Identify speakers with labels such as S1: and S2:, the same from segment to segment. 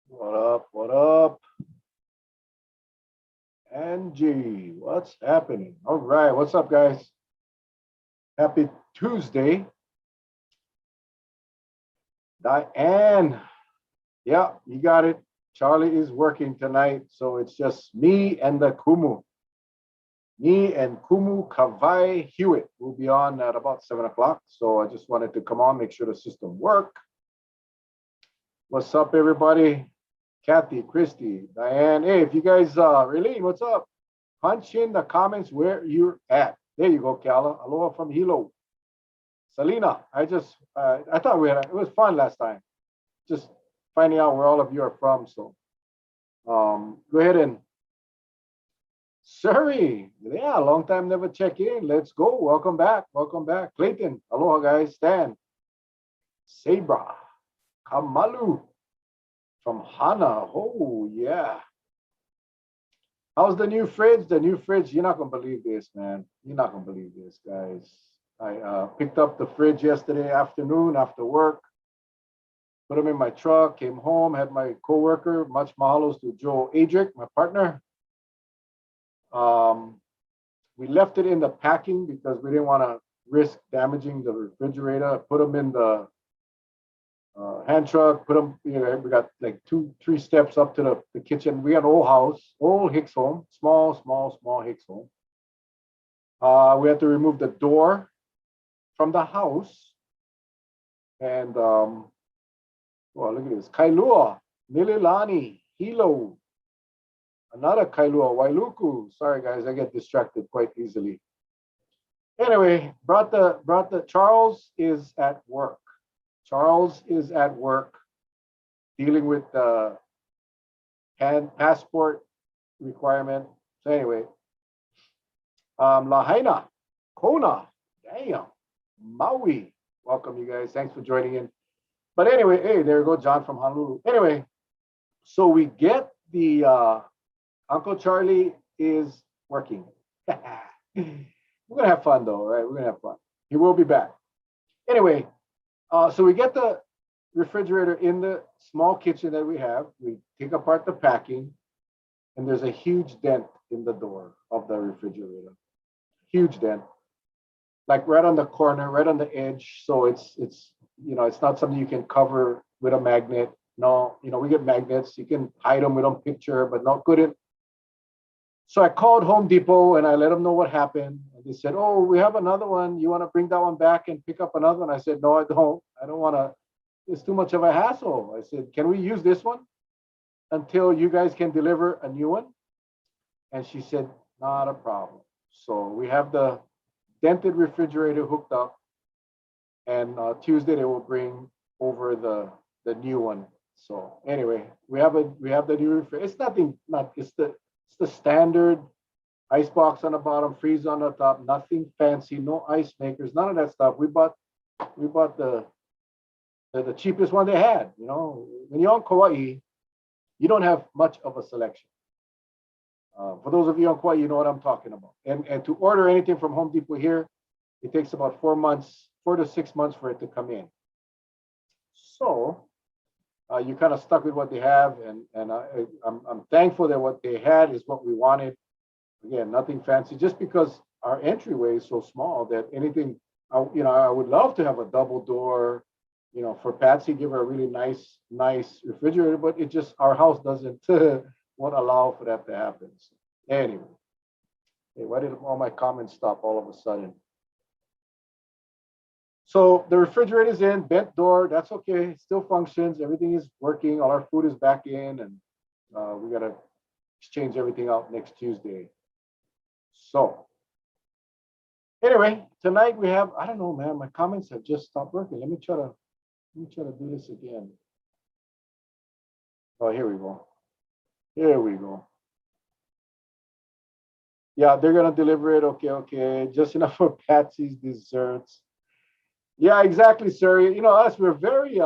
S1: What up? What up? Angie, what's happening? All right, what's up, guys? Happy Tuesday. Diane, yeah, you got it. Charlie is working tonight, so it's just me and the Kumu. Me and Kumu Kavai Hewett will be on at about 7 o'clock. So I just wanted to come on, make sure the system work. What's up, everybody? Kathy, Christy, Diane. Hey, if you guys, Raylene, what's up? Punch in the comments where you're at. There you go, Kala. Aloha from Hilo. Selena, I thought it was fun last time. Just finding out where all of you are from. So go ahead and Surrey. Yeah, long time never check in. Let's go. Welcome back. Welcome back. Clayton. Aloha, guys. Stan. Sabra. Kamalu from Hana. Oh, yeah. How's the new fridge? The new fridge, you're not going to believe this, man. You're not going to believe this, guys. I picked up the fridge yesterday afternoon after work, put them in my truck, came home, had my coworker, much mahalos to Joe Adric, my partner. We left it in the packing because we didn't want to risk damaging the refrigerator. Put them in the hand truck, put them, we got like 2-3 steps up to the kitchen. We got an old house, old Hicks home, small Hicks home. We had to remove the door from the house. And oh, look at this. Kailua, Mililani, Hilo, another Kailua, Wailuku. Sorry guys, I get distracted quite easily. Anyway, brought the Charles is at work. Charles is at work dealing with the passport requirement. So anyway, Lahaina, Kona, damn, Maui. Welcome, you guys. Thanks for joining in. But anyway, hey, there we go, John from Honolulu. Anyway, so we get the Uncle Charlie is working. We're gonna have fun though, right? We're gonna have fun. He will be back. Anyway, so we get the refrigerator in the small kitchen that we have. We take apart the packing, and there's a huge dent in the door of the refrigerator. Huge dent, like right on the corner, right on the edge. So it's it's not something you can cover with a magnet. No, we get magnets. You can hide them with a picture, but not couldn't. So I called Home Depot and I let them know what happened. And they said, "Oh, we have another one. You want to bring that one back and pick up another one?" I said, "No, I don't. I don't want to. It's too much of a hassle." I said, "Can we use this one until you guys can deliver a new one?" And she said, "Not a problem." So we have the dented refrigerator hooked up, and Tuesday they will bring over the new one. So anyway, we have the new refrigerator. It's nothing. It's the standard ice box on the bottom, freeze on the top. Nothing fancy. No ice makers. None of that stuff. We bought the cheapest one they had. When you're on Kauai, you don't have much of a selection. For those of you on Kauai, you know what I'm talking about. And to order anything from Home Depot here, it takes about 4 to 6 months for it to come in. So you're kind of stuck with what they have, and I'm thankful that what they had is what we wanted. Again, nothing fancy, just because our entryway is so small that anything, I would love to have a double door, for Patsy, give her a really nice refrigerator, but it just, our house doesn't won't allow for that to happen. So anyway, hey, why did all my comments stop all of a sudden? So the refrigerator's in, bent door, that's okay, it still functions, everything is working, all our food is back in, and we gotta exchange everything out next Tuesday. So anyway, tonight we have, I don't know, man, my comments have just stopped working. Let me try to do this again. Oh, here we go. Here we go. Yeah, they're gonna deliver it. Okay. Just enough for Patsy's desserts. Yeah, exactly, sir. Us, we're very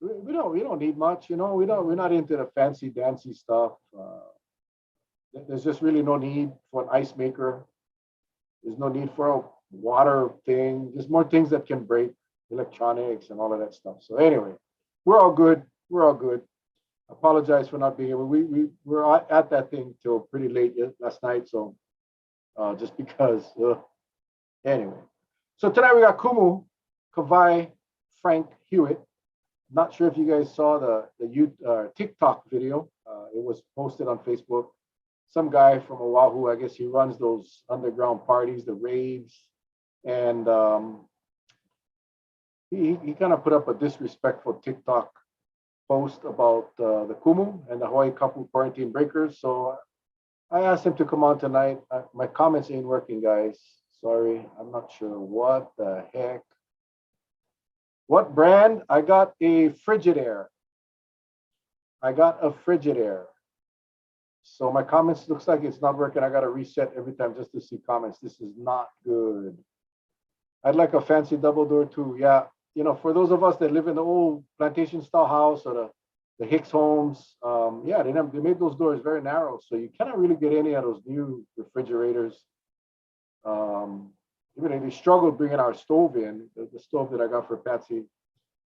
S1: we don't need much. We're not into the fancy dancy stuff. There's just really no need for an ice maker. There's no need for a water thing. There's more things that can break, electronics and all of that stuff. So anyway, we're all good. We're all good. Apologize for not being able. We were at that thing till pretty late last night, so just because. Anyway, so tonight we got Kumu, Kawhi, Frank, Hewett. Not sure if you guys saw the TikTok video. It was posted on Facebook. Some guy from Oahu, I guess he runs those underground parties, the raves, and he kind of put up a disrespectful TikTok post about the Kumu and the Hawaii couple quarantine breakers. So I asked him to come on tonight. My comments ain't working, guys. Sorry, I'm not sure what the heck. What brand? I got a Frigidaire. I got a Frigidaire. So my comments looks like it's not working. I got to reset every time just to see comments. This is not good. I'd like a fancy double door too. Yeah, you know, for those of us that live in the old plantation style house or the Hicks homes, yeah, they made those doors very narrow, so you cannot really get any of those new refrigerators. Even they struggled bringing our stove in, the stove that I got for Patsy,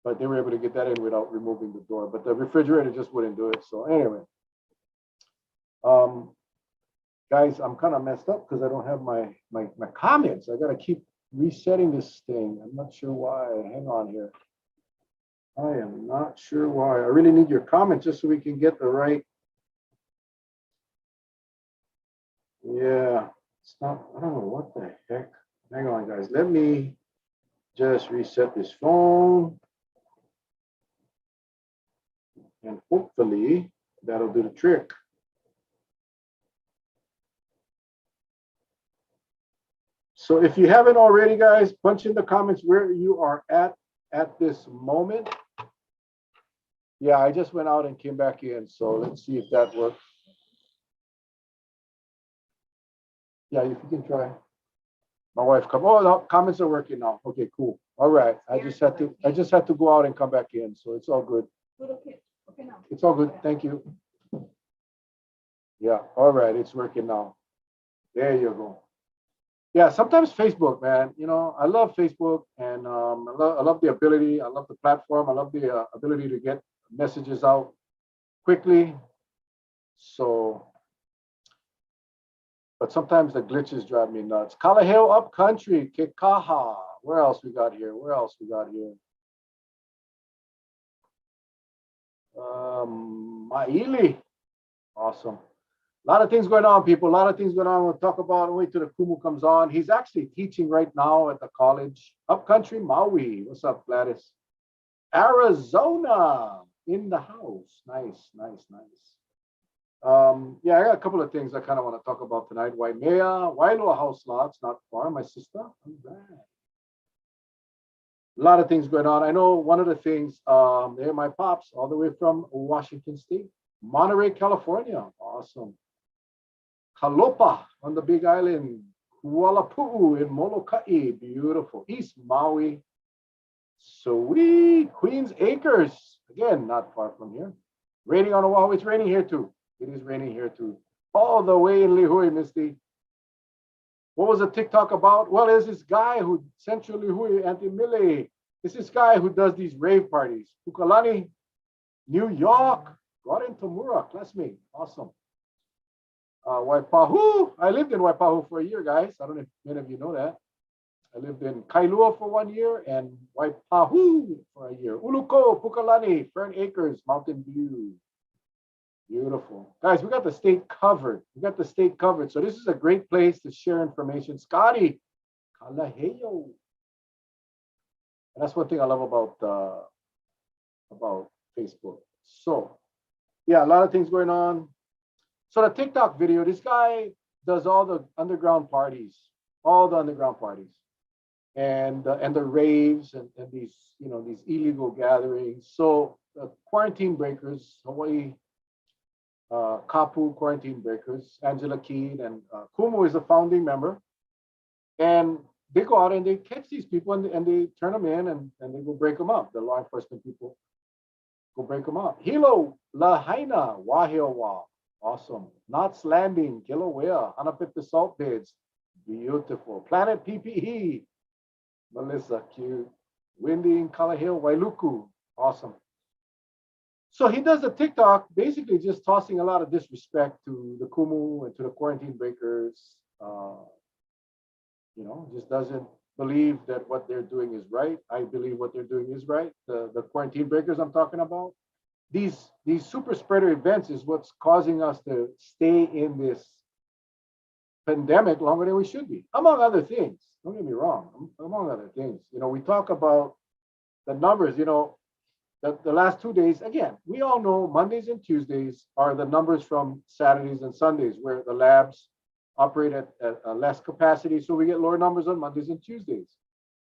S1: but they were able to get that in without removing the door. But the refrigerator just wouldn't do it. So anyway, guys, I'm kind of messed up because I don't have my comments. I got to keep resetting this thing. I'm not sure why. Hang on here. I am not sure why. I really need your comments just so we can get the right. Yeah, it's not. I don't know what the heck. Hang on, guys. Let me just reset this phone. And hopefully that'll do the trick. So if you haven't already, guys, punch in the comments where you are at this moment. Yeah, I just went out and came back in. So let's see if that works. Yeah, if you can try. My wife come. Oh, no, comments are working now. Okay, cool. All right. I just had to go out and come back in. So it's all good. Okay now. It's all good. Thank you. Yeah. All right. It's working now. There you go. Yeah. Sometimes Facebook, man. You know, I love Facebook, and I love the ability. I love the platform. I love the ability to get messages out quickly. So. But sometimes the glitches drive me nuts. Kalaheo Upcountry, Kekaha. Where else we got here? Where else we got here? Maili. Awesome. A lot of things going on, people. A lot of things going on. We'll talk about. Wait till the Kumu comes on. He's actually teaching right now at the college. Upcountry Maui. What's up, Gladys? Arizona in the house. Nice, nice, nice. Yeah, I got a couple of things I kind of want to talk about tonight. Waimea, Wailua house lots, not far, my sister. All right. A lot of things going on. I know one of the things, they're my pops, all the way from Washington State, Monterey, California. Awesome. Kalopa on the Big Island, Kuala Pu'u in Molokai, beautiful. East Maui, sweet. Queens Acres, again, not far from here. Raining on Oahu, it's raining here too. It is raining here too. All the way in Lihui, Misty. What was the TikTok about? Well, there's this guy who, Central Lihui, Anti-Mille. It's this guy who does these rave parties. Pukalani, New York. Gordon Tamura, classmate. Awesome. Waipahu. I lived in Waipahu for a year, guys. I don't know if many of you know that. I lived in Kailua for 1 year and Waipahu for a year. Uluko, Pukalani, Fern Acres, Mountain View. Beautiful. Guys, we got the state covered. We got the state covered. So this is a great place to share information. Scotty, Kalaheo. And that's one thing I love about Facebook. So, yeah, a lot of things going on. So the TikTok video, this guy does all the underground parties, and the raves and these, you know, these illegal gatherings. So quarantine breakers, Hawaii, Kapu quarantine breakers, Angela Keene and Kumu is a founding member, and they go out and they catch these people and they turn them in and they go break them up. The law enforcement people go break them up. Hilo Lahaina Wahiowa, awesome. Knots Landing, Kilauea, Hanapip Salt Beds, beautiful. Planet PPE, Melissa, cute. Windy in Kalaheo, Wailuku, awesome. So he does a TikTok, basically just tossing a lot of disrespect to the Kumu and to the quarantine breakers. Just doesn't believe that what they're doing is right. I believe what they're doing is right. The quarantine breakers I'm talking about. These super spreader events is what's causing us to stay in this pandemic longer than we should be, among other things. Don't get me wrong, among other things. We talk about the numbers, the last 2 days, again, we all know Mondays and Tuesdays are the numbers from Saturdays and Sundays where the labs operate at a less capacity. So we get lower numbers on Mondays and Tuesdays.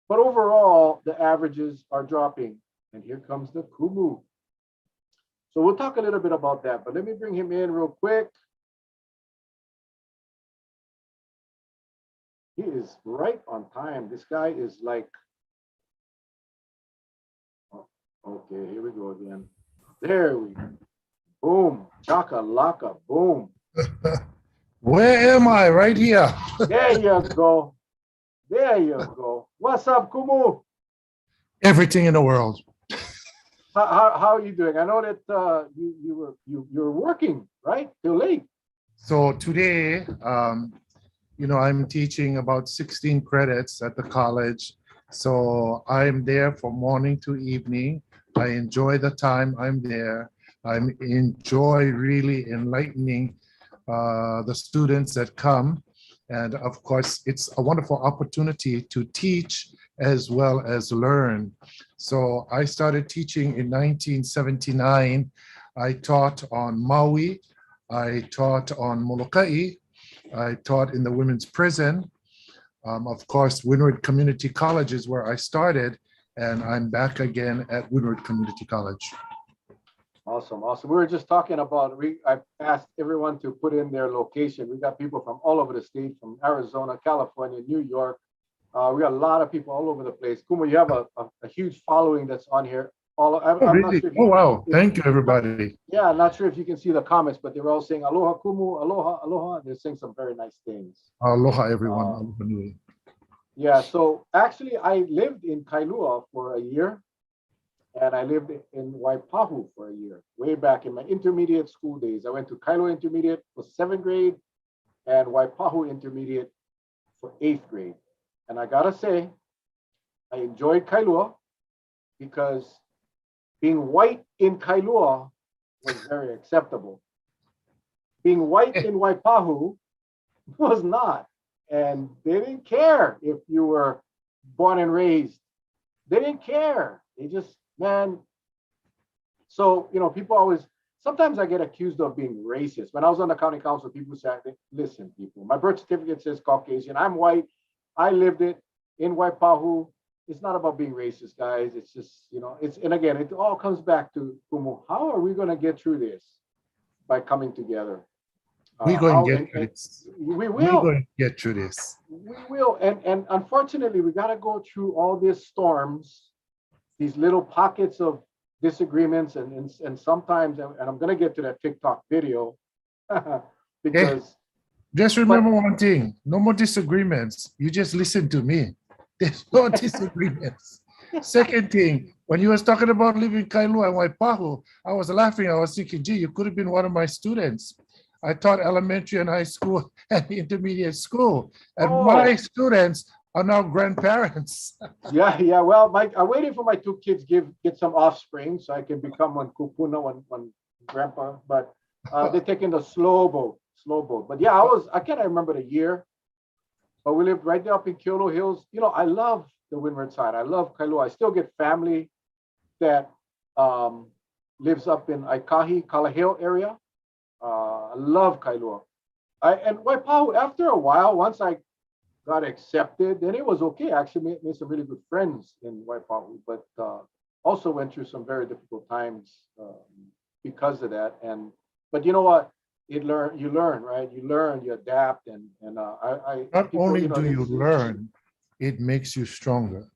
S1: But overall, the averages are dropping. And here comes the Kumu. So we'll talk a little bit about that, but let me bring him in real quick. He is right on time. This guy is like, oh, okay, here we go again. There we go. Boom, chaka-laka, boom.
S2: Where am I? Right here.
S1: There you go. There you go. What's up, Kumu?
S2: Everything in the world.
S1: How are you doing? I know that you were working, right? Till late.
S2: So today, I'm teaching about 16 credits at the college. So I'm there from morning to evening. I enjoy the time I'm there. I enjoy really enlightening the students that come. And of course, it's a wonderful opportunity to teach as well as learn. So I started teaching in 1979. I taught on Maui. I taught on Molokai. I taught in the women's prison. Of course, Windward Community College is where I started, and I'm back again at Windward Community College.
S1: Awesome. We were just talking about, I've asked everyone to put in their location. We got people from all over the state, from Arizona, California, New York. We got a lot of people all over the place. Kumu, you have a huge following that's on here. I'm
S2: really?
S1: not sure
S2: Oh, wow. Thank you, everybody.
S1: Yeah, I'm not sure if you can see the comments, but they're all saying aloha, Kumu, aloha, aloha. They're saying some very nice things.
S2: Aloha, everyone. Aloha nui.
S1: Yeah, so actually, I lived in Kailua for a year, and I lived in Waipahu for a year, way back in my intermediate school days. I went to Kailua Intermediate for 7th grade and Waipahu Intermediate for 8th grade. And I gotta say, I enjoyed Kailua because being white in Kailua was very acceptable. Being white in Waipahu was not. And they didn't care if you were born and raised. They didn't care. They just, man. So, people always, sometimes I get accused of being racist. When I was on the county council, people say, listen, people, my birth certificate says Caucasian. I'm white. I lived it in Waipahu. It's not about being racist, guys. It's just, and again, it all comes back to Kumu. How are we going to get through this? By coming together.
S2: We're going to get through this.
S1: We will.
S2: We're going to get through this.
S1: We will. And unfortunately, we got to go through all these storms, these little pockets of disagreements, and sometimes, and I'm going to get to that TikTok video because.
S2: Just remember one thing, no more disagreements. You just listen to me. There's no disagreements. Second thing, when you was talking about living Kailua and Waipahu, I was laughing. I was thinking, gee, you could have been one of my students. I taught elementary and high school and intermediate school. And my students are now grandparents.
S1: Yeah. Well, I'm waiting for my 2 kids get some offspring so I can become one kupuna, one grandpa. But they're taking the slow boat. But yeah, I can't remember the year, but we lived right there up in Kyoto Hills. I love the Windward side. I love Kailua. I still get family that lives up in Aikahi, Kalaheo area. I love Kailua. And Waipahu, after a while, once I got accepted, then it was okay. I actually made some really good friends in Waipahu, but also went through some very difficult times because of that. But you know what? You learn, right? You learn, you adapt, and
S2: Not only do you learn, it makes you stronger.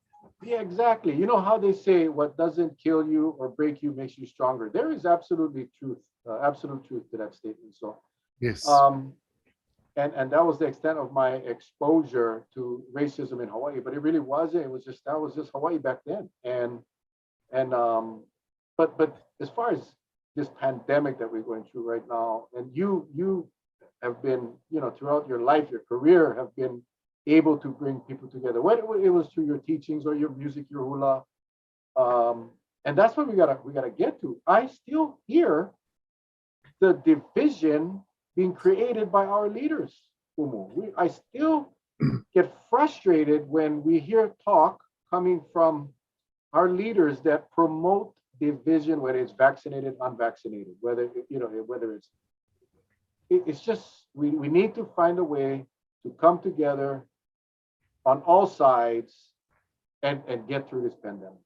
S1: Yeah, exactly. You know how they say what doesn't kill you or break you makes you stronger. There is absolute truth to that statement. So
S2: yes.
S1: And that was the extent of my exposure to racism in Hawaii. But it really wasn't. That was just Hawaii back then. But as far as this pandemic that we're going through right now, and you have been, throughout your life, your career, have been able to bring people together, whether it was through your teachings or your music, your hula, and that's what we gotta get to. I still hear the division being created by our leaders, Kumu. I still get frustrated when we hear talk coming from our leaders that promote division, whether it's vaccinated, unvaccinated, whether it's just we need to find a way to come together on all sides and get through this pandemic.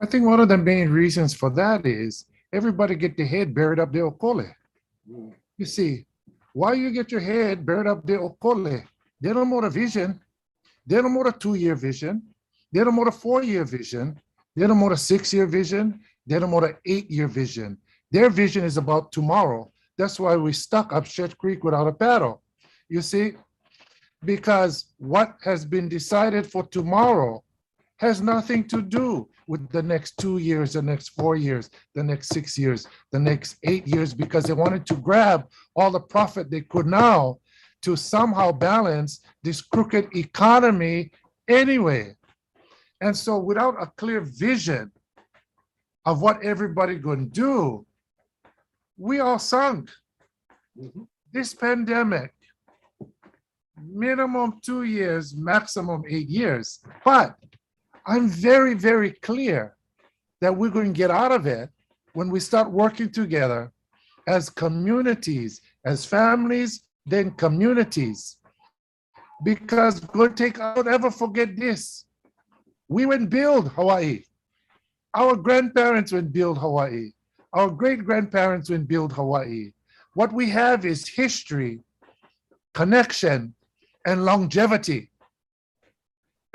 S2: I think one of the main reasons for that is everybody get their head buried up their okole.
S1: Mm.
S2: You see, why you get your head buried up their okole? They don't know the vision. They don't know the 2-year vision. They don't know the 4-year vision. They don't know the 6-year vision. They don't know the 8-year vision. Their vision is about tomorrow. That's why we stuck up Shed Creek without a paddle. You see, because what has been decided for tomorrow has nothing to do with the next 2 years, the next 4 years, the next 6 years, the next 8 years, because they wanted to grab all the profit they could now to somehow balance this crooked economy anyway. And so without a clear vision of what everybody going to do, we all sunk.
S1: Mhm.
S2: This pandemic, minimum 2 years, maximum 8 years. But I'm very, very clear that we're going to get out of it when we start working together as communities, as families, then communities. Because don't ever forget this. We went build Hawaii. Our grandparents went build Hawaii. Our great-grandparents went build Hawaii. What we have is history, connection, and longevity.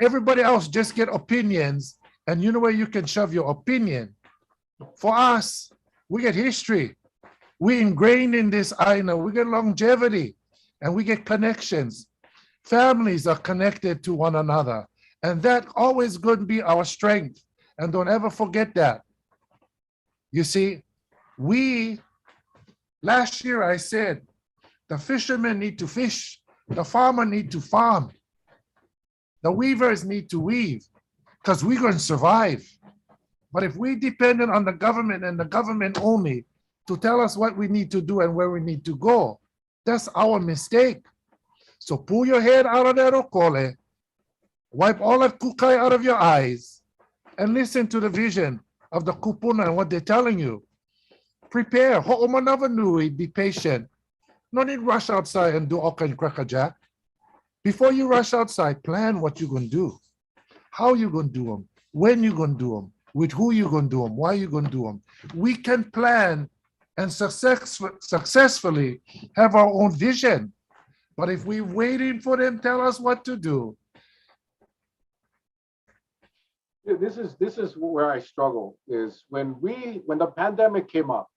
S2: Everybody else just get opinions, and you know where you can shove your opinion. For us, we get history. We ingrained in this aina, we get longevity, and we get connections. Families are connected to one another, and that always going to be our strength. And don't ever forget that. You see, last year I said, the fishermen need to fish, the farmer need to farm, the weavers need to weave, because we're going to survive. But if we depended on the government and the government only to tell us what we need to do and where we need to go, that's our mistake. So pull your head out of that okole, wipe all that kukai out of your eyes, and listen to the vision of the kupuna and what they're telling you. Prepare, ho'omanavanui, be patient. No need rush outside and do all kind of crackerjack. Before you rush outside, plan what you're going to do, how you're going to do them, when you're going to do them, with who you're going to do them, why you're going to do them. We can plan and successfully have our own vision. But if we're waiting for them to tell us what to do.
S1: This is where I struggle, is when the pandemic came up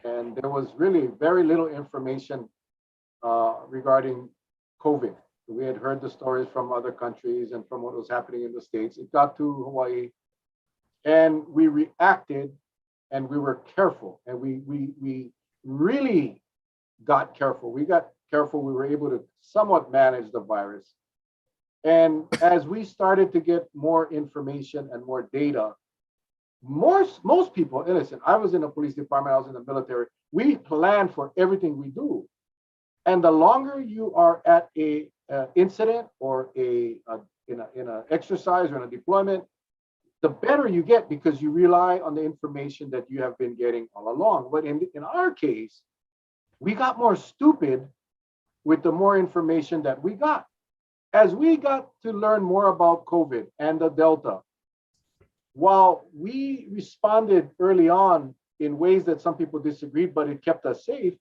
S1: and there was really very little information regarding COVID. We had heard the stories from other countries and from what was happening in the States. It got to Hawaii and we reacted and we were careful, and we really got careful. We got careful. We were able to somewhat manage the virus. And as we started to get more information and more data, most people, listen, I was in the police department, I was in the military, we plan for everything we do. And the longer you are at a incident or in a exercise or in a deployment, the better you get, because you rely on the information that you have been getting all along. But in our case, we got more stupid with the more information that we got. As we got to learn more about COVID and the Delta, while we responded early on in ways that some people disagreed, but it kept us safe,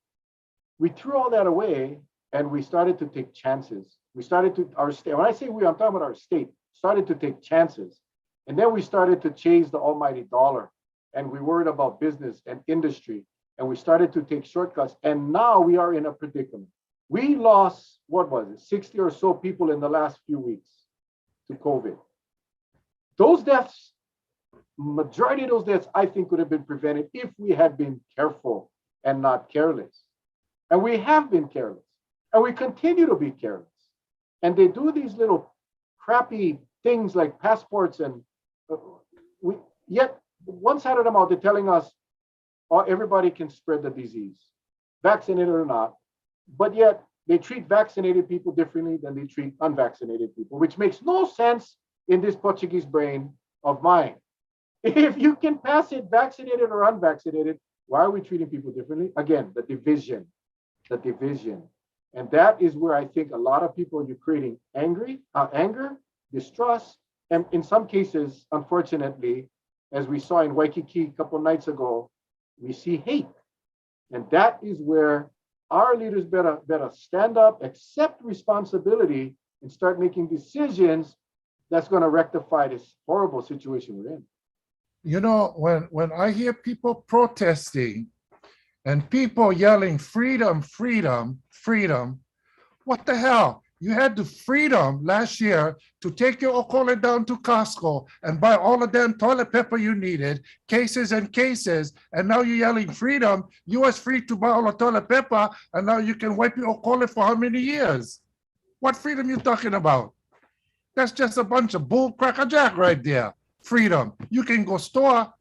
S1: we threw all that away and we started to take chances. We started to, our state, when I say we, I'm talking about our state, started to take chances. And then we started to chase the almighty dollar, and we worried about business and industry, and we started to take shortcuts. And now we are in a predicament. We lost, what was it, 60 or so people in the last few weeks to COVID. Those deaths majority of those deaths, I think, could have been prevented if we had been careful and not careless. And we have been careless. And we continue to be careless. And they do these little crappy things like passports, and yet one side of the mouth, they're telling us, oh, everybody can spread the disease, vaccinated or not. But yet they treat vaccinated people differently than they treat unvaccinated people, which makes no sense in this Portuguese brain of mine. If you can pass it vaccinated or unvaccinated, why are we treating people differently? Again, the division. And that is where I think a lot of people, you're creating anger, distrust, and in some cases, unfortunately, as we saw in Waikiki a couple of nights ago, we see hate. And that is where our leaders better stand up, accept responsibility, and start making decisions that's going to rectify this horrible situation we're in.
S2: You know, when I hear people protesting and people yelling freedom, freedom, freedom, what the hell? You had the freedom last year to take your okole down to Costco and buy all of them toilet paper you needed, cases and cases, and now you're yelling freedom. You was free to buy all the toilet paper, and now you can wipe your okole for how many years? What freedom you talking about? That's just a bunch of bull crackerjack right there. Freedom. You can go store,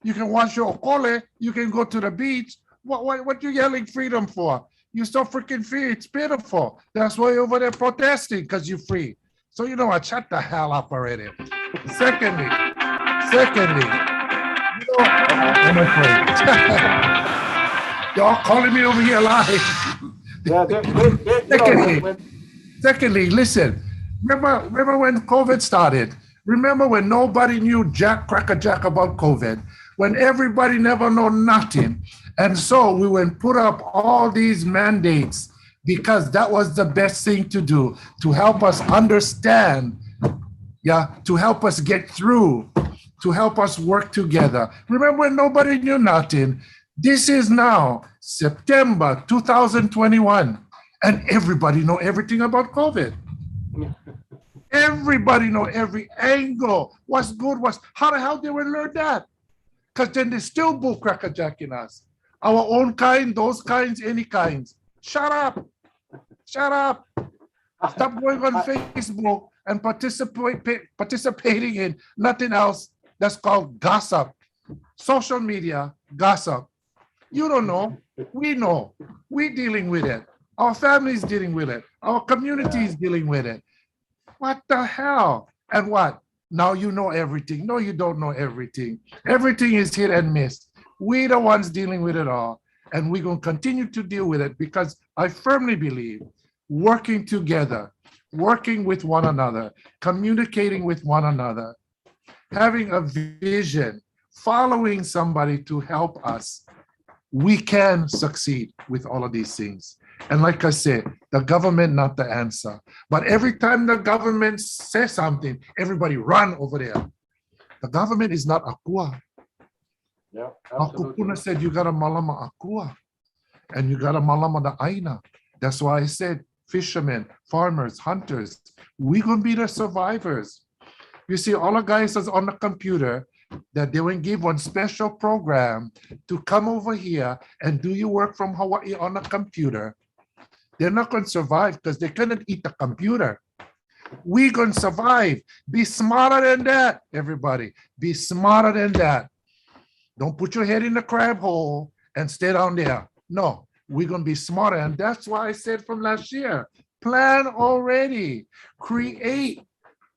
S2: you can wash your okole, you can go to the beach. What you yelling freedom for? You're so freaking free. It's pitiful. That's why you're over there protesting, because you're free. So you know what? Shut the hell up already. Secondly, you know, I'm afraid. Y'all calling me over here live.
S1: Yeah,
S2: Secondly, listen. Remember when COVID started? Remember when nobody knew jack crackerjack about COVID? When everybody never know nothing. And so we went put up all these mandates because that was the best thing to do, to help us understand, to help us get through, to help us work together. Remember when nobody knew nothing? This is now September 2021, and everybody know everything about COVID. Everybody know every angle. What's good, how the hell did we learn that? Because then there's still bull crackerjacking us. Our own kind, those kinds, any kinds. Shut up. Stop going on Facebook and participating in nothing else that's called gossip. Social media, gossip. You don't know. We know. We're dealing with it. Our family's dealing with it. Our community is dealing with it. What the hell? And what? Now you know everything. No, you don't know everything. Everything is hit and miss. We're the ones dealing with it all. And we're going to continue to deal with it, because I firmly believe working together, working with one another, communicating with one another, having a vision, following somebody to help us, we can succeed with all of these things. And like I said, the government not the answer. But every time the government says something, everybody run over there. The government is not akua.
S1: Yeah, absolutely.
S2: Akupuna said you gotta malama akua, and you gotta malama the aina. That's why I said fishermen, farmers, hunters, we gonna be the survivors. You see, all the guys that's on the computer, that they will give one special program to come over here and do your work from Hawaii on a computer. They're not going to survive because they couldn't eat the computer. We're going to survive. Be smarter than that, everybody. Be smarter than that. Don't put your head in the crab hole and stay down there. No, we're going to be smarter. And that's why I said from last year, plan already. Create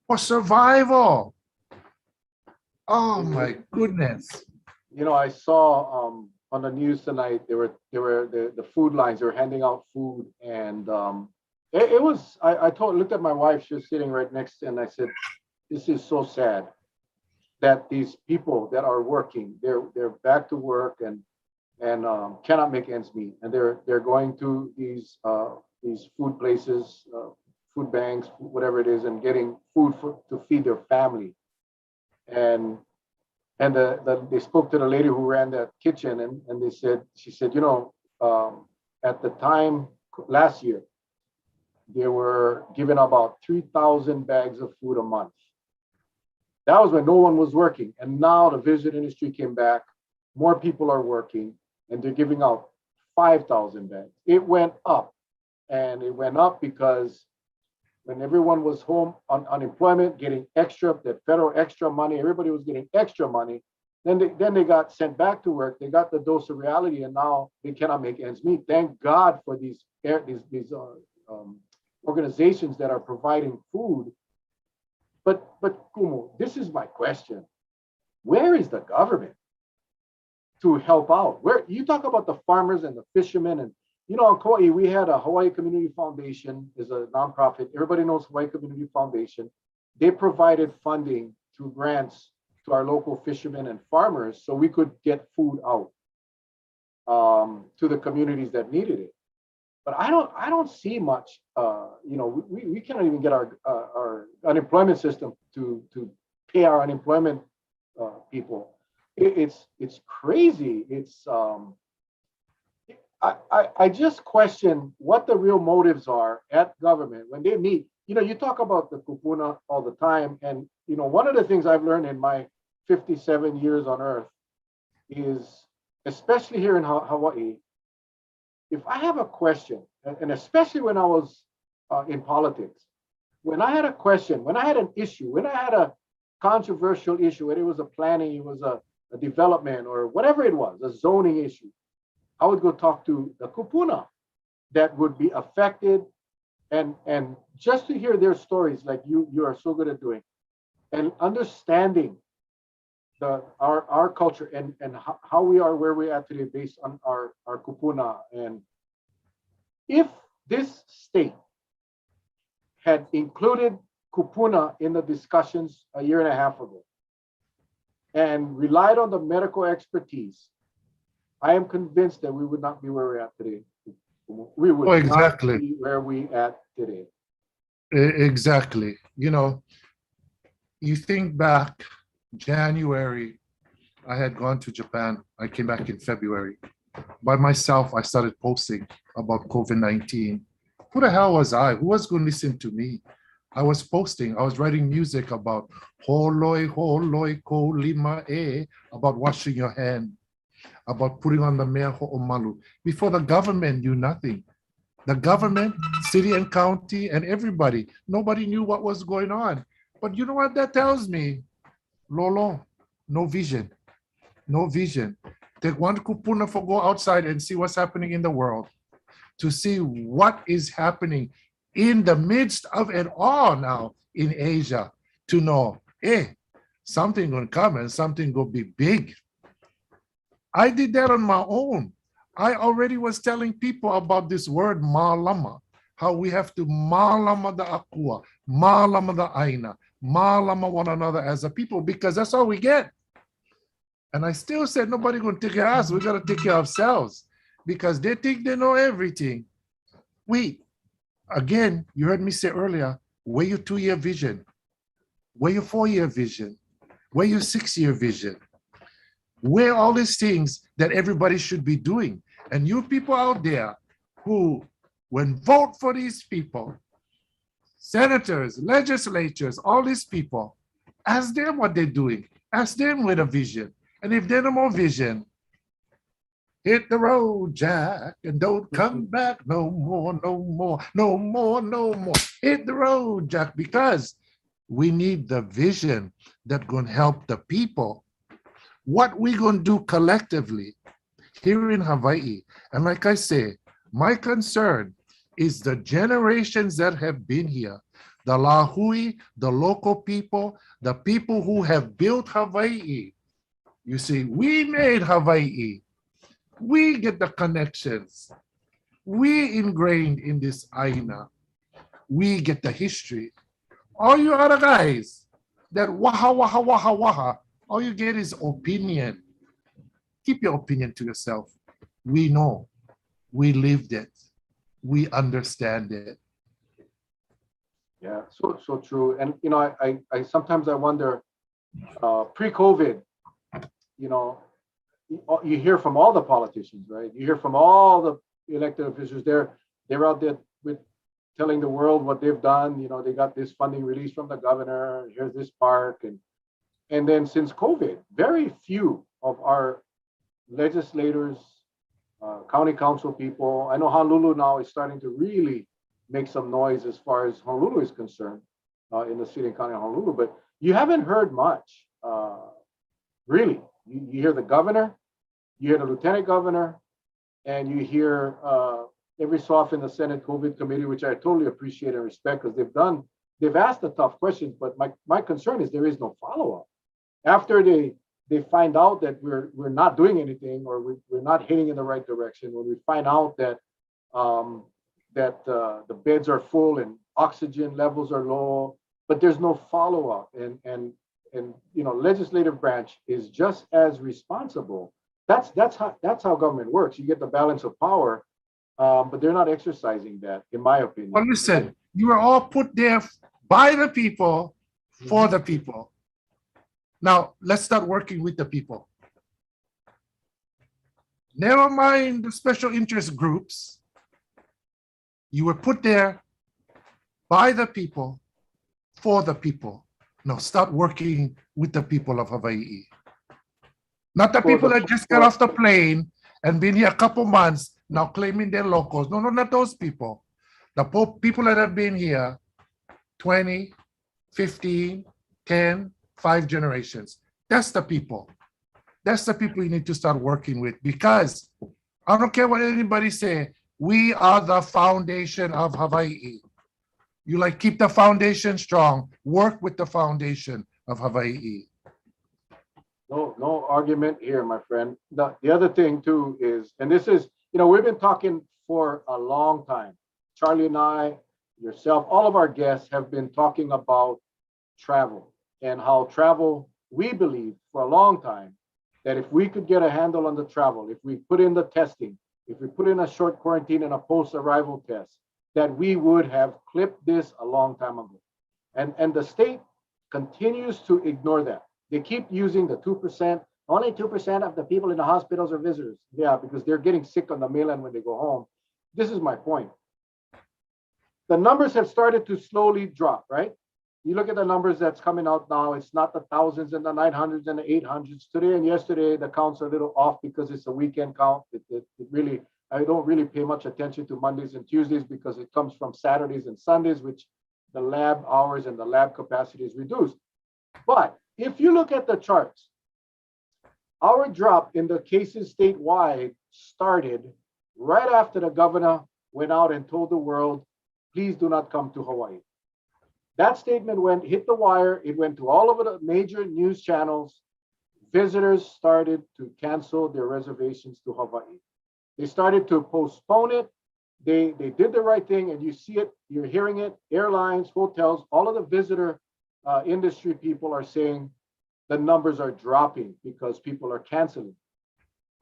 S2: for survival. Oh my goodness.
S1: You know, I saw on the news tonight, the food lines, they were handing out food, and it was, I looked at my wife, she was sitting right next to, and I said, this is so sad that these people that are working, they're back to work and cannot make ends meet, and they're going to these food places, food banks, whatever it is, and getting food to feed their family. And they spoke to the lady who ran that kitchen, and she said, you know, at the time last year, they were giving about 3,000 bags of food a month. That was when no one was working. And now the visit industry came back. More people are working and they're giving out 5,000 beds. It went up. And it went up because when everyone was home on unemployment, getting extra, that federal extra money, everybody was getting extra money. Then they got sent back to work. They got the dose of reality, and now they cannot make ends meet. Thank God for these organizations that are providing food. But Kumu, this is my question: where is the government to help out? Where you talk about the farmers and the fishermen, and in Kauai we had a Hawaii Community Foundation, is a nonprofit. Everybody knows Hawaii Community Foundation. They provided funding through grants to our local fishermen and farmers so we could get food out to the communities that needed it. But I don't see much. We cannot even get our unemployment system to pay our unemployment people. It's crazy. I just question what the real motives are at government when they meet. You talk about the kupuna all the time, and one of the things I've learned in my 57 years on Earth is, especially here in Hawaii, if I have a question, and especially when I was in politics, when I had a question, when I had an issue, when I had a controversial issue, whether it was a planning, it was a development, or whatever it was, a zoning issue, I would go talk to the kupuna that would be affected, and just to hear their stories, like you are so good at doing, and understanding our culture and how we are where we're at today based on our kupuna. And if this state had included kupuna in the discussions a year and a half ago and relied on the medical expertise, I am convinced that we would not be where we're at today. We would
S2: exactly.
S1: not be where we at today.
S2: Exactly. You think back, January, I had gone to Japan. I came back in February. By myself, I started posting about COVID-19. Who the hell was I? Who was going to listen to me? I was posting. I was writing music about holoi, holoi, ko lima e, about washing your hand, about putting on the mea ho'omalu. Before the government knew nothing. The government, city and county, and everybody, nobody knew what was going on. But you know what that tells me? Lolo, no vision, no vision. Take one kupuna for go outside and see what's happening in the world, to see what is happening in the midst of it all now in Asia, to know, something gonna come and something gonna be big. I did that on my own. I already was telling people about this word malama, how we have to malama the akua, malama the aina, malama one another as a people, because that's all we get. And I still said, nobody gonna take care of us. We gotta take care of ourselves, because they think they know everything. Wait, again, you heard me say earlier, where your 2-year vision? Where your 4-year vision? Where your 6-year vision? Where all these things that everybody should be doing? And you people out there who, when vote for these people, senators, legislatures, all these people, ask them what they're doing. Ask them with a vision. And if there's no more vision, hit the road, Jack, and don't come back no more, no more, no more, no more. Hit the road, Jack, because we need the vision that gonna help the people. What we gonna do collectively here in Hawaii. And like I say, my concern is the generations that have been here, the Lahui, the local people, the people who have built Hawaii. You see, we made Hawaii. We get the connections. We ingrained in this aina. We get the history. All you other guys that waha, waha, waha, waha, all you get is opinion. Keep your opinion to yourself. We know. We lived it. We understand it.
S1: Yeah, so true. And I sometimes I wonder, pre-COVID, you hear from all the politicians, right? You hear from all the elected officials. They're out there with telling the world what they've done. They got this funding released from the governor. Here's this park, and And then since COVID, very few of our legislators, county council people, I know Honolulu now is starting to really make some noise as far as Honolulu is concerned in the city and county of Honolulu, but you haven't heard much, really. You hear the governor, you hear the lieutenant governor, and you hear every so often the Senate COVID committee, which I totally appreciate and respect because they've asked the tough questions, but my concern is there is no follow-up. After they find out that we're not doing anything or we're not heading in the right direction, when we find out that the beds are full and oxygen levels are low, but there's no follow-up, and legislative branch is just as responsible. That's how government works. You get the balance of power, but they're not exercising that, in my opinion.
S2: Well, listen, you were all put there by the people, for the people. Now, let's start working with the people. Never mind the special interest groups. You were put there by the people, for the people. Now, start working with the people of Hawaii. Not the people that just got off the plane and been here a couple months, now claiming they're locals. No, not those people. The people that have been here 20, 15, 10, 5 generations. That's the people. That's the people you need to start working with, because I don't care what anybody say, we are the foundation of Hawaii. You keep the foundation strong, work with the foundation of Hawaii.
S1: No argument here, my friend. The other thing too is, and this is, we've been talking for a long time. Charlie and I, yourself, all of our guests have been talking about travel and how travel, we believe for a long time, that if we could get a handle on the travel, if we put in the testing, if we put in a short quarantine and a post-arrival test, that we would have clipped this a long time ago. And the state continues to ignore that. They keep using the 2%. Only 2% of the people in the hospitals are visitors. Yeah, because they're getting sick on the mainland when they go home. This is my point. The numbers have started to slowly drop, right? You look at the numbers that's coming out now, it's not the thousands and the 900s and the 800s. Today and yesterday, the counts are a little off because it's a weekend count. It really, I don't really pay much attention to Mondays and Tuesdays because it comes from Saturdays and Sundays, which the lab hours and the lab capacity is reduced. But if you look at the charts, our drop in the cases statewide started right after the governor went out and told the world, please do not come to Hawaii. That statement hit the wire. It went to all over the major news channels. Visitors started to cancel their reservations to Hawaii. They started to postpone it. They did the right thing, and you see it, you're hearing it. Airlines, hotels, all of the visitor industry people are saying the numbers are dropping because people are canceling.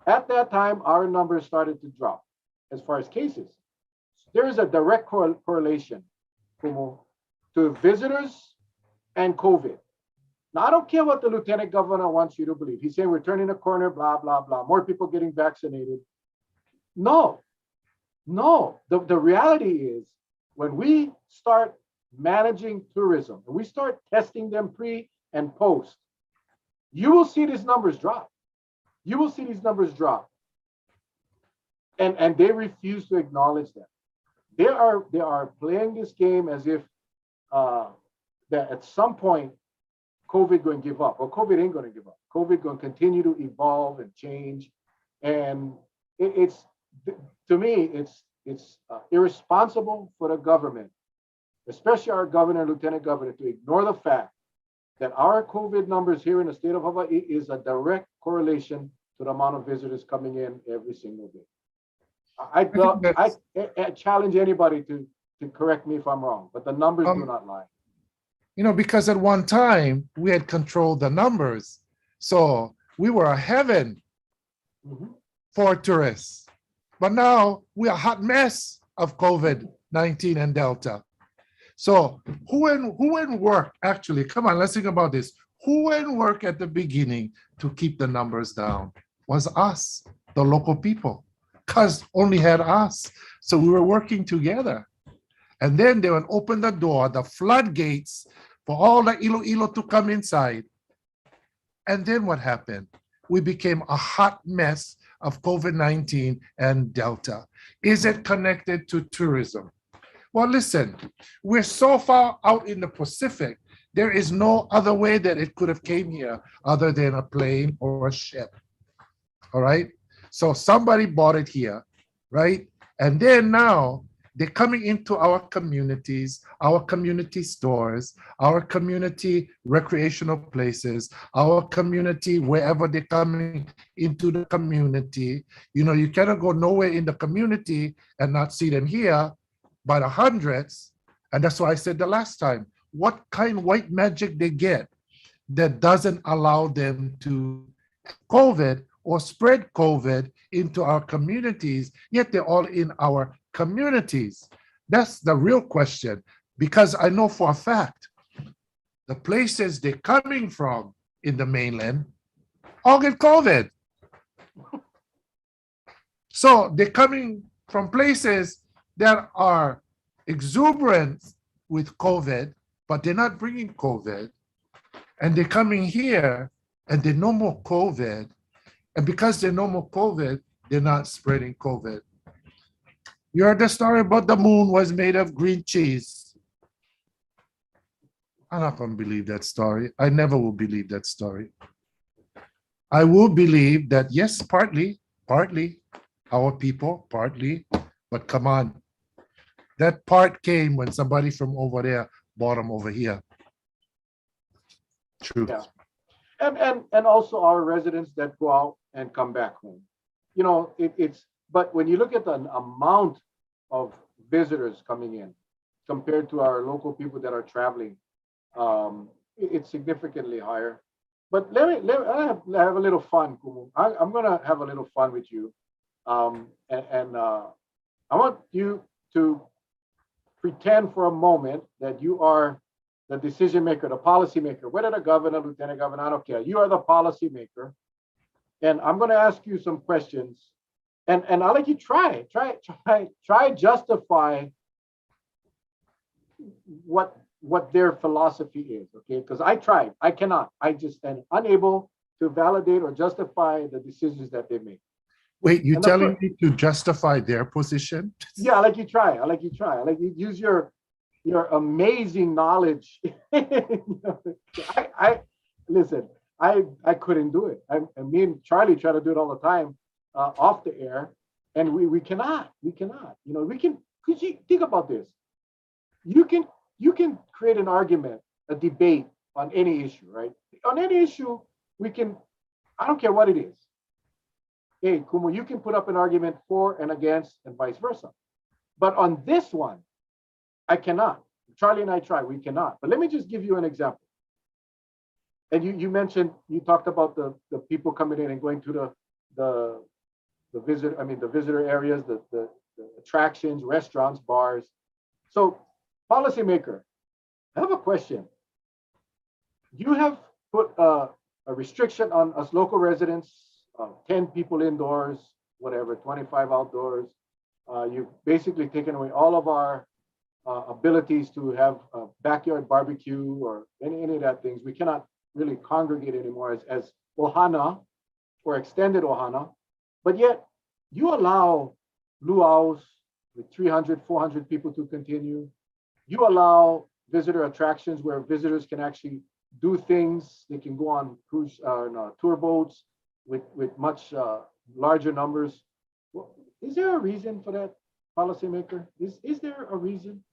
S1: At that time, our numbers started to drop as far as cases. There is a direct correlation, Kumu, to visitors and COVID. Now, I don't care what the lieutenant governor wants you to believe. He's saying we're turning a corner, blah, blah, blah, more people getting vaccinated. No. The reality is when we start managing tourism and we start testing them pre and post, you will see these numbers drop. You will see these numbers drop. And they refuse to acknowledge that. They are playing this game as if that at some point COVID going to give up. Well, COVID ain't going to give up. COVID going to continue to evolve and change. And it's to me, it's irresponsible for the government, especially our governor, lieutenant governor, to ignore the fact that our COVID numbers here in the state of Hawaii is a direct correlation to the amount of visitors coming in every single day. I challenge anybody to correct me if I'm wrong, but the numbers do not lie.
S2: Because at one time we had controlled the numbers. So we were a heaven for tourists. But now we're a hot mess of COVID-19 and Delta. So who in work, actually, come on, let's think about this. Who in work at the beginning to keep the numbers down? Was us, the local people, because only had us. So we were working together. And then they would open the door, the floodgates for all the Iloilo to come inside. And then what happened? We became a hot mess of COVID-19 and Delta. Is it connected to tourism? Well, listen, we're so far out in the Pacific, there is no other way that it could have came here other than a plane or a ship. All right. So somebody bought it here, right? And then now they're coming into our communities, our community stores, our community recreational places, our community, wherever they're coming into the community. You know, you cannot go nowhere in the community and not see them here by the hundreds. And that's why I said the last time, what kind of white magic they get that doesn't allow them to COVID or spread COVID into our communities, yet they're all in our communities? That's the real question, because I know for a fact the places they're coming from in the mainland all get COVID. So they're coming from places that are exuberant with COVID, but they're not bringing COVID. And they're coming here and they're no more COVID. And because they're no more COVID, they're not spreading COVID. You heard the story about the moon was made of green cheese. I'm not going to believe that story. I never will believe that story. I will believe that, yes, partly, our people, partly, but come on. That part came when somebody from over there bought them over here. True.
S1: Yeah. And also our residents that go out and come back home. You know, but when you look at the amount of visitors coming in compared to our local people that are traveling, it's significantly higher. But let me have a little fun, Kumu. I'm gonna have a little fun with you, and I want you to pretend for a moment that you are the decision maker, the policy maker, whether the governor, lieutenant governor, I don't care. You are the policy maker. And I'm going to ask you some questions. And I'll let you try justify what their philosophy is, okay? Because I tried. I cannot. I just am unable to validate or justify the decisions that they make.
S2: Wait, you telling me to justify their position?
S1: Yeah, I'll let you try. I'll let you use your amazing knowledge. I listen. I couldn't do it. Me and Charlie try to do it all the time off the air, and we cannot. We cannot. You know, we can. Could you think about this? You can create an argument, a debate on any issue, right? On any issue, we can. I don't care what it is. Hey, Kumu, you can put up an argument for and against, and vice versa. But on this one, I cannot. Charlie and I try. We cannot. But let me just give you an example. And you mentioned, you talked about the people coming in and going to the visitor areas, the attractions, restaurants, bars. So, policymaker, I have a question. You have put a restriction on us local residents, 10 people indoors, whatever, 25 outdoors. You've basically taken away all of our abilities to have a backyard barbecue or any of that things. We cannot really congregate anymore as ohana or extended ohana, but yet you allow luau's with 300, 400 people to continue. You allow visitor attractions where visitors can actually do things. They can go on cruise tour boats with much larger numbers. Well, is there a reason for that, policymaker? Is there a reason?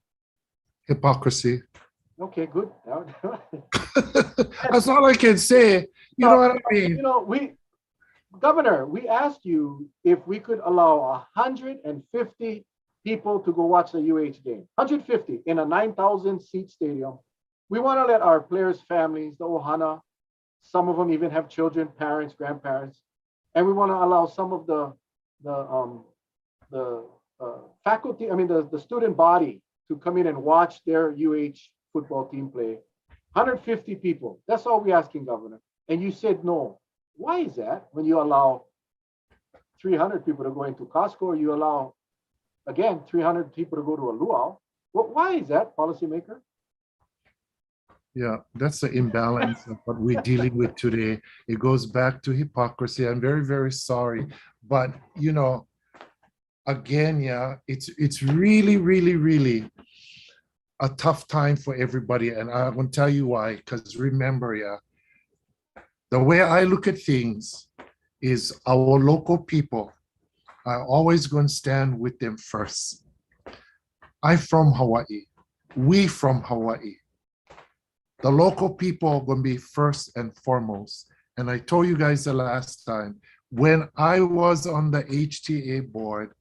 S2: Hypocrisy.
S1: Okay, good.
S2: That's all I can say. You know what I mean?
S1: You know, Governor, we asked you if we could allow 150 people to go watch the UH game. 150 in a 9,000 seat stadium. We want to let our players' families, the ohana, some of them even have children, parents, grandparents, and we want to allow some of the faculty, the student body to come in and watch their UH football team play. 150 people. That's all we're asking, Governor. And you said no. Why is that? When you allow 300 people to go into Costco, or you allow, again, 300 people to go to a luau. Well, why is that, policymaker?
S2: Yeah, that's the imbalance of what we're dealing with today. It goes back to hypocrisy. I'm very, very sorry. But again, yeah, it's really, really, really a tough time for everybody. And I'm gonna tell you why. Because remember, yeah, the way I look at things is our local people are always going to stand with them first. I'm from Hawaii. We from Hawaii. The local people are going to be first and foremost. And I told you guys the last time, when I was on the HTA board,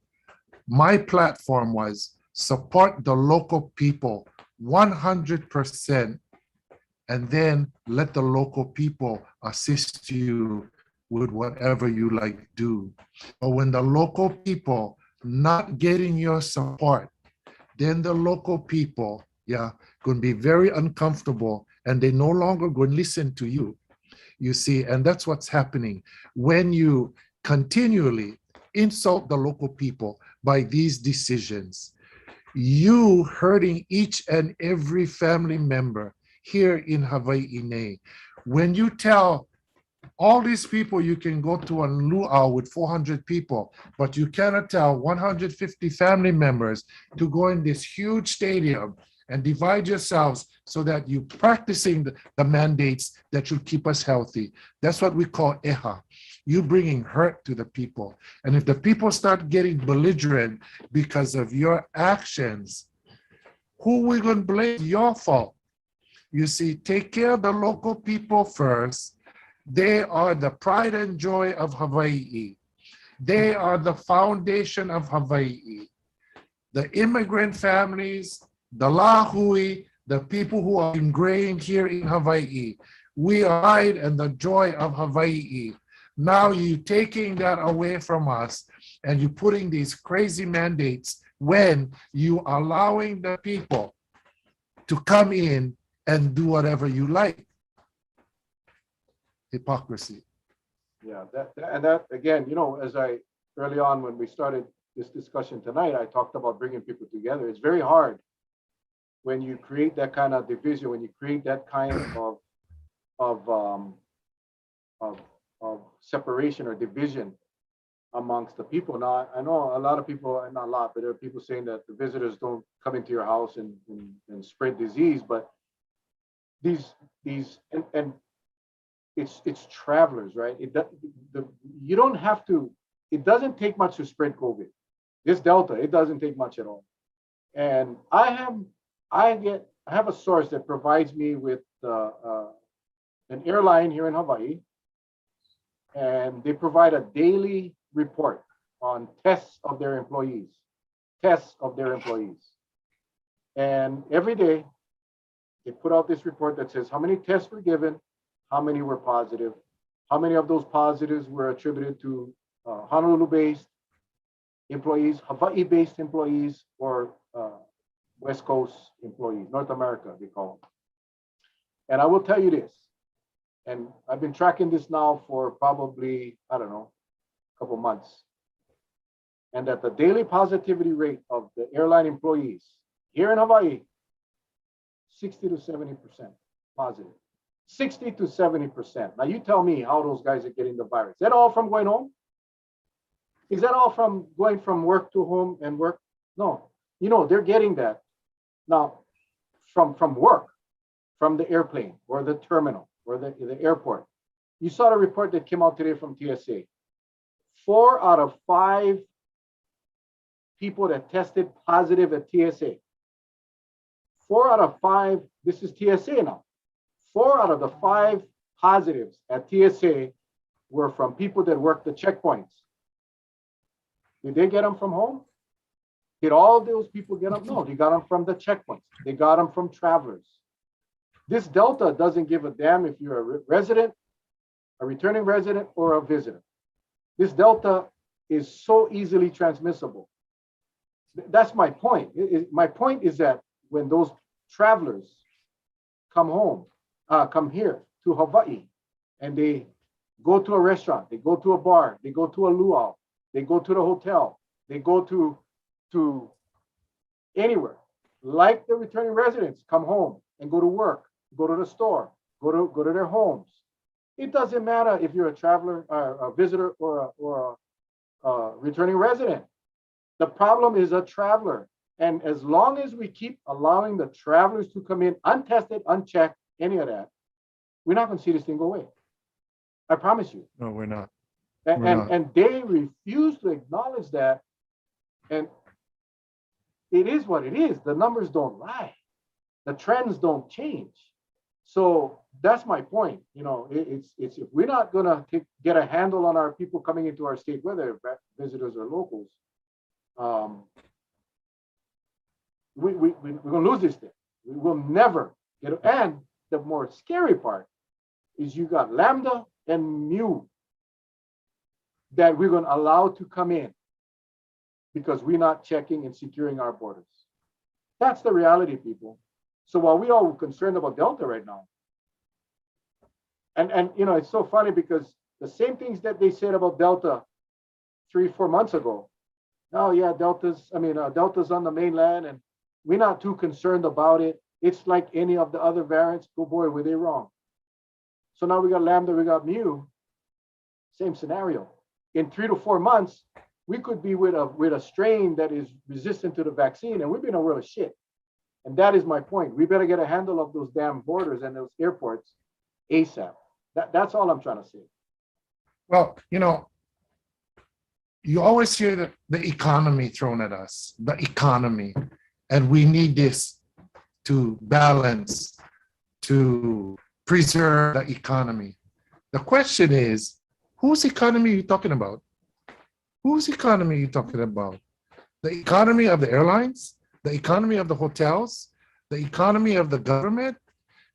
S2: my platform was support the local people 100%, and then let the local people assist you with whatever you like do. But when the local people not getting your support, then the local people, yeah, going to be very uncomfortable, and they no longer going to listen to you. You see, and that's what's happening when you continually insult the local people by these decisions. You hurting each and every family member here in Hawaii. When you tell all these people you can go to a luau with 400 people, but you cannot tell 150 family members to go in this huge stadium and divide yourselves so that you practicing the mandates that should keep us healthy. That's what we call eha. You bringing hurt to the people. And if the people start getting belligerent because of your actions, who we going to blame? Your fault. You see, take care of the local people first. They are the pride and joy of Hawaii. They are the foundation of Hawaii. The immigrant families, the lahui, the people who are ingrained here in Hawaii. We are pride and the joy of Hawaii. Now you're taking that away from us and you're putting these crazy mandates when you are allowing the people to come in and do whatever you like. Hypocrisy.
S1: Yeah, that again, as I early on when we started this discussion tonight, I talked about bringing people together. It's very hard when you create that kind of division, when you create that kind of of separation or division amongst the people. Now, I know a lot of people, not a lot, but there are people saying that the visitors don't come into your house and spread disease, but these and it's travelers, right? You don't have to. It doesn't take much to spread COVID. This Delta, it doesn't take much at all. And I have a source that provides me with an airline here in Hawaii, and they provide a daily report on tests of their employees. And every day they put out this report that says how many tests were given, how many were positive, how many of those positives were attributed to Honolulu-based employees, Hawaii-based employees, or West Coast employees, North America, they call them. And I will tell you this, and I've been tracking this now for probably, I don't know, a couple months, and that the daily positivity rate of the airline employees here in Hawaii, 60 to 70% positive. 60 to 70%. Now you tell me how those guys are getting the virus. Is that all from going home? Is that all from going from work to home and work? No, they're getting that now from work, from the airplane or the terminal or the airport. You saw the report that came out today from TSA. 4 out of 5 people that tested positive at TSA. 4 out of 5, this is TSA now. 4 out of the 5 positives at TSA were from people that worked the checkpoints. Did they get them from home? Did all those people get them? No, they got them from the checkpoints. They got them from travelers. This Delta doesn't give a damn if you're a resident, a returning resident, or a visitor. This Delta is so easily transmissible. That's my point. My point is that when those travelers come home, come here to Hawaii, and they go to a restaurant, they go to a bar, they go to a luau, they go to the hotel, they go to anywhere, like the returning residents come home and go to work go to the store, go to their homes. It doesn't matter if you're a traveler, a visitor, or a returning resident. The problem is a traveler. And as long as we keep allowing the travelers to come in untested, unchecked, any of that, we're not going to see this thing go away. I promise you.
S2: No, we're not.
S1: And they refuse to acknowledge that. And it is what it is. The numbers don't lie. The trends don't change. So that's my point. You know, it's if we're not gonna get a handle on our people coming into our state, whether visitors or locals, we're gonna lose this thing. We will never get it. And the more scary part is you got Lambda and Mu that we're gonna allow to come in because we're not checking and securing our borders. That's the reality, people. So while we all concerned about Delta right now, and you know, it's so funny because the same things that they said about Delta 3-4 months ago. Oh yeah, Delta's on the mainland and we're not too concerned about it. It's like any of the other variants. Oh boy, were they wrong. So now we got Lambda, we got Mu, same scenario. In 3 to 4 months, we could be with a strain that is resistant to the vaccine and we've been a world of shit. And that is my point. We better get a handle of those damn borders and those airports ASAP. That's all I'm trying to say.
S2: Well, you know, you always hear the economy thrown at us, the economy, and we need this to balance, to preserve the economy. The question is, whose economy are you talking about? Whose economy are you talking about? The economy of the airlines? The economy of the hotels? The economy of the government?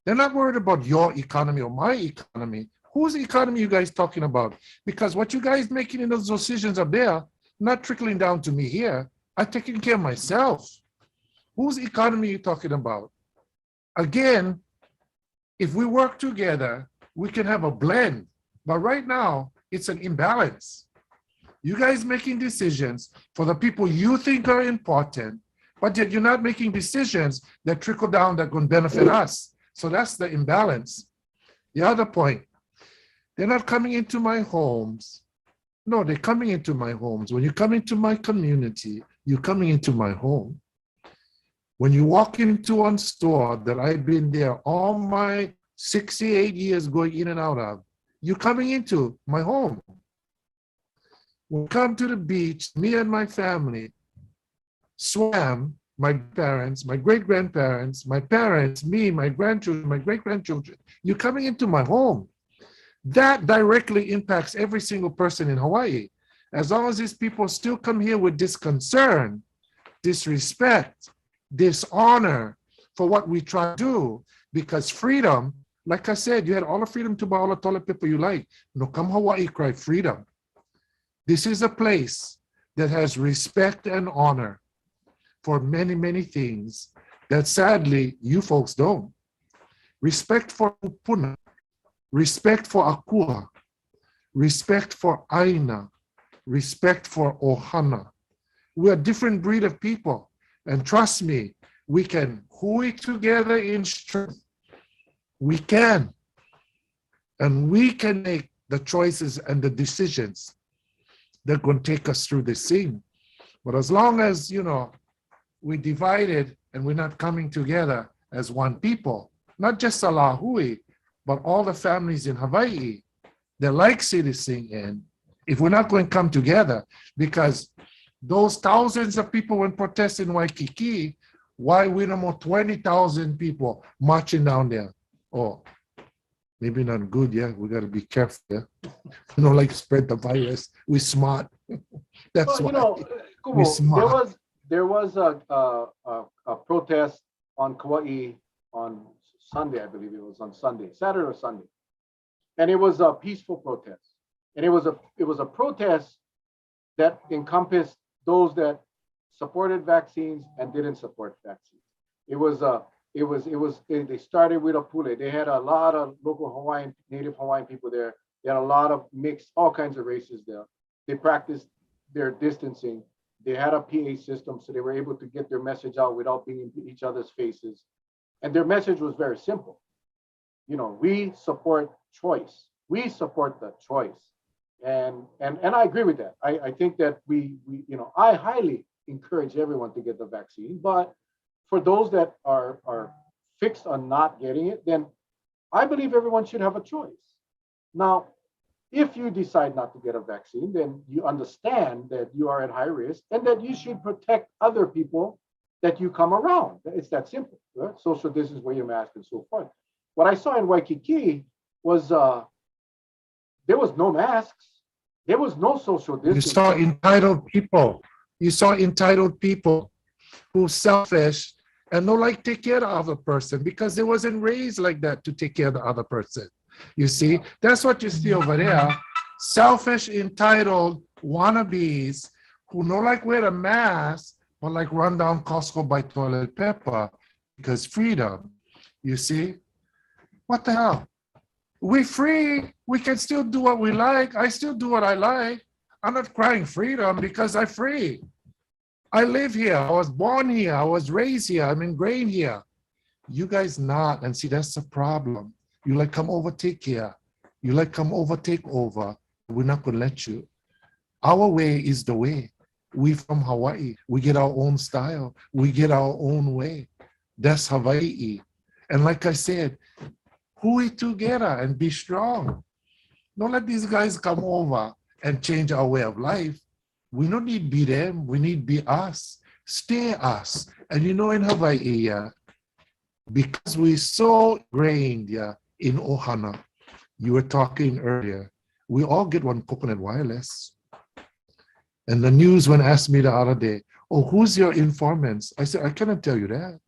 S2: They're not worried about your economy or my economy. Whose economy are you guys talking about? Because what you guys making in those decisions up there, not trickling down to me here. I'm taking care of myself. Whose economy are you talking about? Again, if we work together, we can have a blend. But right now, it's an imbalance. You guys making decisions for the people you think are important, but yet you're not making decisions that trickle down that can benefit us. So that's the imbalance. The other point, they're not coming into my homes. No, they're coming into my homes. When you come into my community, you're coming into my home. When you walk into one store that I've been there all my 68 years going in and out of, you're coming into my home. When we come to the beach, me and my family swam, my parents, my great-grandparents, my parents, me, my grandchildren, my great-grandchildren, you're coming into my home. That directly impacts every single person in Hawaii. As long as these people still come here with this concern, disrespect, dishonor for what we try to do, because freedom, like I said, you had all the freedom to buy all the toilet paper you like. No, come Hawaii, cry freedom. This is a place that has respect and honor for many, many things that sadly you folks don't. Respect for Upuna, respect for Akua, respect for Aina, respect for Ohana. We're a different breed of people. And trust me, we can hui together in strength. We can. And we can make the choices and the decisions that are going to take us through this scene. But as long as, you know, we divided and we're not coming together as one people, not just Salahui, but all the families in Hawaii that like see this thing in, if we're not going to come together, because those thousands of people when protesting in Waikiki, why we no more 20,000 people marching down there? Oh, maybe not good, yeah. We got to be careful, yeah. You know, like spread the virus. We smart. That's
S1: well,
S2: why
S1: you know,
S2: we
S1: Kumu,
S2: smart.
S1: there was a protest on Kauai on Sunday, I believe it was on Sunday, Saturday or Sunday, and it was a peaceful protest, and it was a protest that encompassed those that supported vaccines and didn't support vaccines. They started with a pule. They had a lot of local Hawaiian, native Hawaiian people there. They had a lot of mixed, all kinds of races there. They practiced their distancing. They had a PA system, so they were able to get their message out without being in each other's faces. And their message was very simple. we support choice. We support the choice. And I agree with that. I think that I highly encourage everyone to get the vaccine, but for those that are fixed on not getting it, then I believe everyone should have a choice. Now, if you decide not to get a vaccine, then you understand that you are at high risk and that you should protect other people that you come around. It's that simple. Right? Social distance, wear your mask, and so forth. What I saw in Waikiki was there was no masks, there was no social
S2: You
S1: distance.
S2: saw entitled people. You saw entitled people who selfish and don't like take care of the other person because they wasn't raised like that to take care of the other person. You see, that's what you see over there. Selfish, entitled wannabes who don't like wear a mask, but like run down Costco buy toilet paper because freedom. You see, what the hell? We free. We can still do what we like. I still do what I like. I'm not crying freedom because I'm free. I live here. I was born here. I was raised here. I'm ingrained here. You guys not. And see, that's the problem. You like come overtake here. You like come overtake over. We're not going to let you. Our way is the way. We from Hawaii. We get our own style. We get our own way. That's Hawaii. And like I said, hui together and be strong. Don't let these guys come over and change our way of life. We don't need be them. We need be us. Stay us. And in Hawaii, because we're so ingrained in Ohana, you were talking earlier, we all get one coconut wireless. And the news when asked me the other day, oh, who's your informants? I said, I cannot tell you that.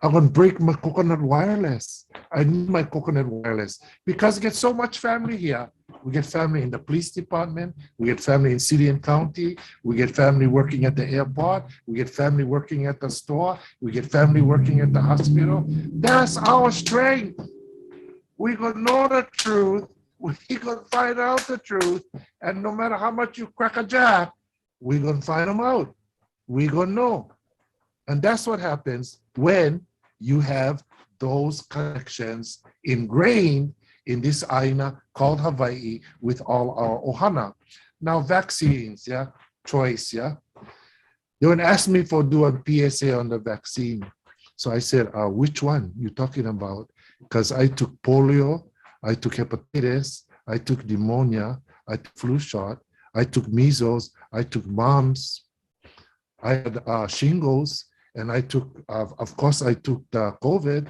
S2: I'm going to break my coconut wireless. I need my coconut wireless because we get so much family here. We get family in the police department. We get family in city and county. We get family working at the airport. We get family working at the store. We get family working at the hospital. That's our strength. We're going to know the truth. We're going to find out the truth. And no matter how much you crack a jab, we're going to find them out. We're going to know. And that's what happens when you have those connections ingrained in this aina called Hawaii with all our ohana. Now, vaccines, choice, They would ask me for doing PSA on the vaccine. So I said, which one you talking about? Because I took polio, I took hepatitis, I took pneumonia, I took flu shot, I took measles, I took mumps, I had shingles, and I took, of course, I took the COVID.